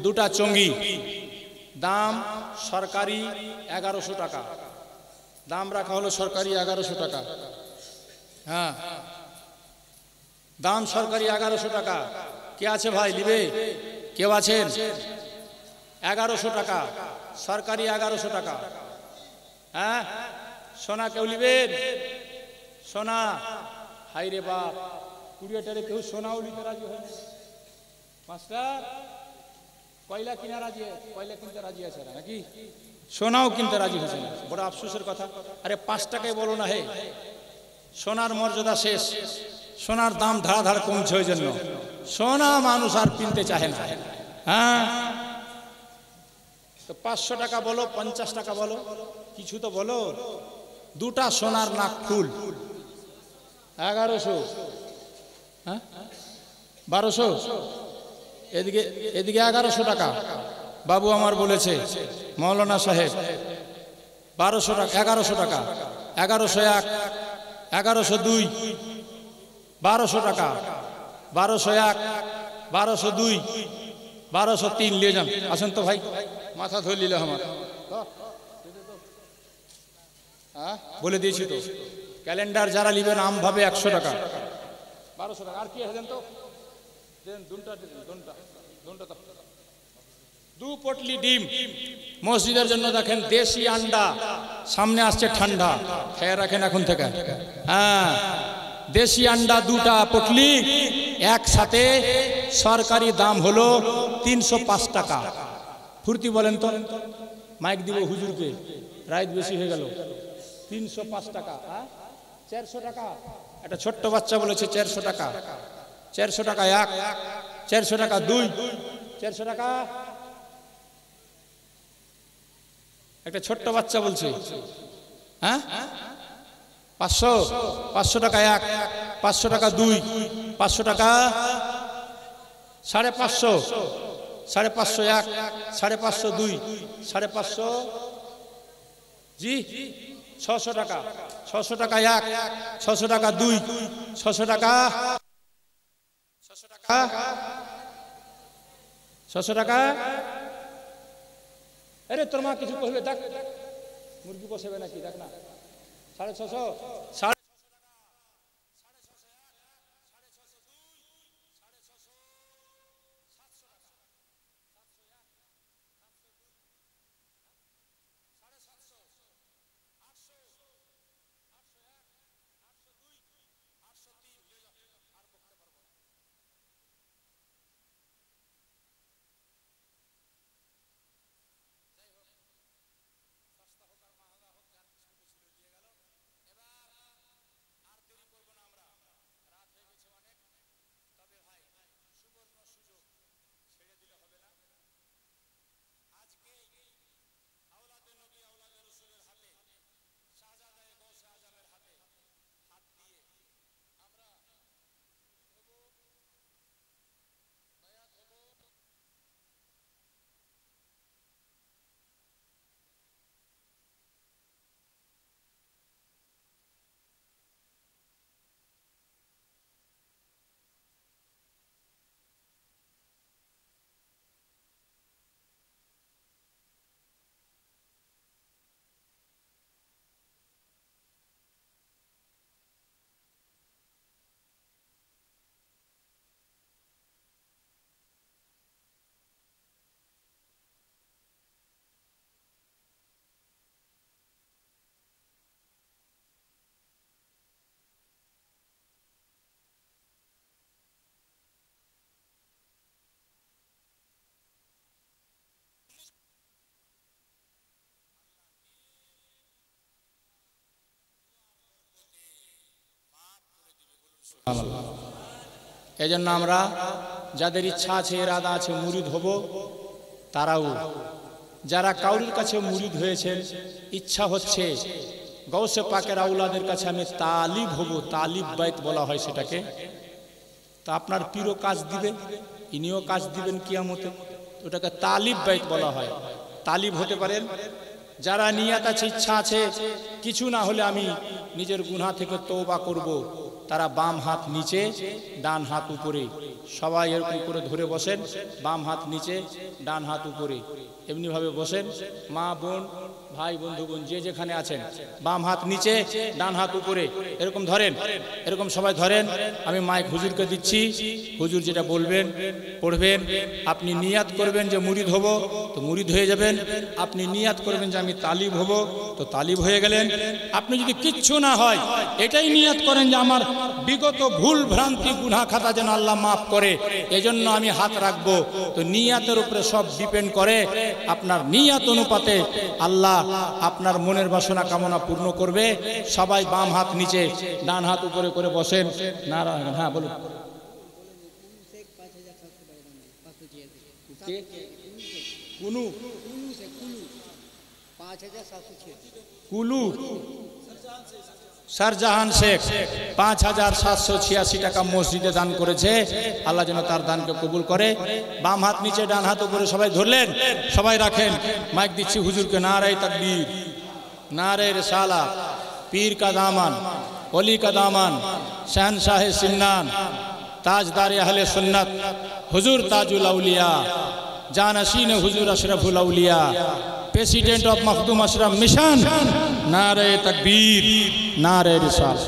দুটা চঙ্গি, দাম সরকারি 1100 টাকা, দাম রাখা হলো সরকারি 1100 টাকা। হ্যাঁ, দাম সরকারি 1100 টাকা। কে আছে ভাই নিবে? কেউ আছেন? 1100 টাকা সরকারি, 1100 টাকা। হ্যাঁ, সোনা কেউ নিবেন? সোনা, হাই রে বাপ, কুড়িয়াটারে কেউ সোনাও নিতে রাজি হয় না। মাস্টার, কয়লা কিনা রাজি, কয়লা কিনতে রাজি আছে না নাকি? সোনাও কিনতে রাজি হয়েছে না, বড় আফসোসের কথা। আরে 5 টাকায় বলো না হে, সোনার মর্যাদা শেষ, সোনার দাম ধাড়াধাড় কমছে, ওই জন্য সোনা মানুষ আর কিনতে চাহে না। হ্যাঁ, তো 500 টাকা বলো, 50 টাকা বলো, কিছু তো বলো। দুটা সোনার নাক ফুল 1100, হ্যাঁ 1200, এদিকে 1100 টাকা। বাবু আমার বলেছে মৌলানা সাহেব 1200 টাকা, 1100 টাকা, 1101, 1102, 1200 টাকা, 1201, 1202, 1203 নিয়ে যান। আসেন তো ভাই, মাথা ধরে নিল আমার। হ্যাঁ, বলে দিয়েছি তো, ক্যালেন্ডার যারা নিবেন আম ভাবে 100 টাকা, 1200 টাকা। আর কি আছে দেন তো, দেন দুটা, দু পটলি ডিম মসজিদের জন্য। দেখেন দেশি আন্ডা, সামনে আসছে ঠান্ডা, খেয়ে রাখেন এখন থেকে। হ্যাঁ, দেশি আন্ডা দুটা পটলি একসাথে, সরকারি দাম হলো 305 টাকা। ফুর্তি বলেন তো, মাইক দিব হুজুরকে, রাত বেশি হয়ে গেল। 305 টাকা, 400 টাকা। একটা ছোট্ট বাচ্চা বলেছে 400 টাকা, 400 টাকা 1, 400 টাকা 2, 400 টাকা। একটা ছোট্ট বাচ্চা বলছে হ্যাঁ 500, 500 টাকা 1, 500 টাকা 2, 500 টাকা 550, 550 1, 550 2, 550 জি 600 টাকা, 600 টাকা 1, 600 টাকা 2, 600 টাকা, 600 টাকা, 600 টাকা। আরে তোর মা কিছু কইবে, দেখ মুরগি পোষাবে নাকি, দেখ না 650, এজন্য আমরা যাদের ইচ্ছা আছে, ইরাদা আছে মুরিদ হব, তারাও, যারা কাউরির কাছে মুরিদ হয়েছেন, ইচ্ছা হচ্ছে গৌসে পাকের আউলাদের কাছে আমি তালিব হব, তালিব বাইত বলা হয় সেটাকে, তা আপনার পীরও কাজ দিবে, ইনিও কাজ দিবেন কিয়ামতে, ওটাকে তালিব বাইত বলা হয়। তালিব হতে পারেন। যারা নিয়াত আছে, ইচ্ছা আছে, কিছু না হলে আমি নিজের গুনাহ থেকে তওবা করব, তারা বাম হাত নিচে ডান হাত উপরে, সবাই এরকম করে ধরে বসেন, বাম হাত নিচে ডান হাত উপরে, এমনিভাবে বসেন। মা বোন ভাই বন্ধুগণ যে যেখানে আছেন, বাম হাত নিচে ডান হাত উপরে এরকম ধরেন, এরকম সবাই ধরেন। আমি মাইক হুজুরকে দিচ্ছি, হুজুর যেটা বলবেন পড়বেন। আপনি নিয়াত করবেন যে মুরিদ হব, তো মুরিদ হয়ে যাবেন। আপনি নিয়াত করবেন যে আমি তালিব হব, তো তালিব হয়ে গেলেন। আপনি যদি কিচ্ছু না হয়, এটাই নিয়াত করেন যে আমার বিগত ভুল ভ্রান্তি গুনাহ খাতা যেন আল্লাহ মাফ করে, এজন্য আমি হাত রাখবো, তো নিয়াতের উপরে সব ডিপেন্ড করে। আপনার নিয়াত অনুপাতে আল্লাহ আপনার মনের বাসনা কামনা পূর্ণ করবে। সবাই বাম হাত নিচে ডান হাত উপরে করে বসেন। নারায়ণ, হ্যাঁ বলুন। কুলু কুলু শারজাহান শেখ 5,786 টাকা মসজিদে দান করেছে। আল্লাহ যেন তার দানকে কবুল করে। বাম হাত নিচে ডান হাত উপরে সবাই ধরলেন, সবাই রাখেন। মাইক দিচ্ছি হুজুরকে। নারায়ে তাকবীর, নারে রিসালাত, পীর কা দামান, ওলি কা দামান, শহনशाह सिन्नान, ताजदार अहले सुन्नत, हुजूर ताजुल औलिया, जानशीन हुजूर Ashraful Auliya, president of Makhdoom Ashraf mission. नारे तकबीर, नारे रिसालत।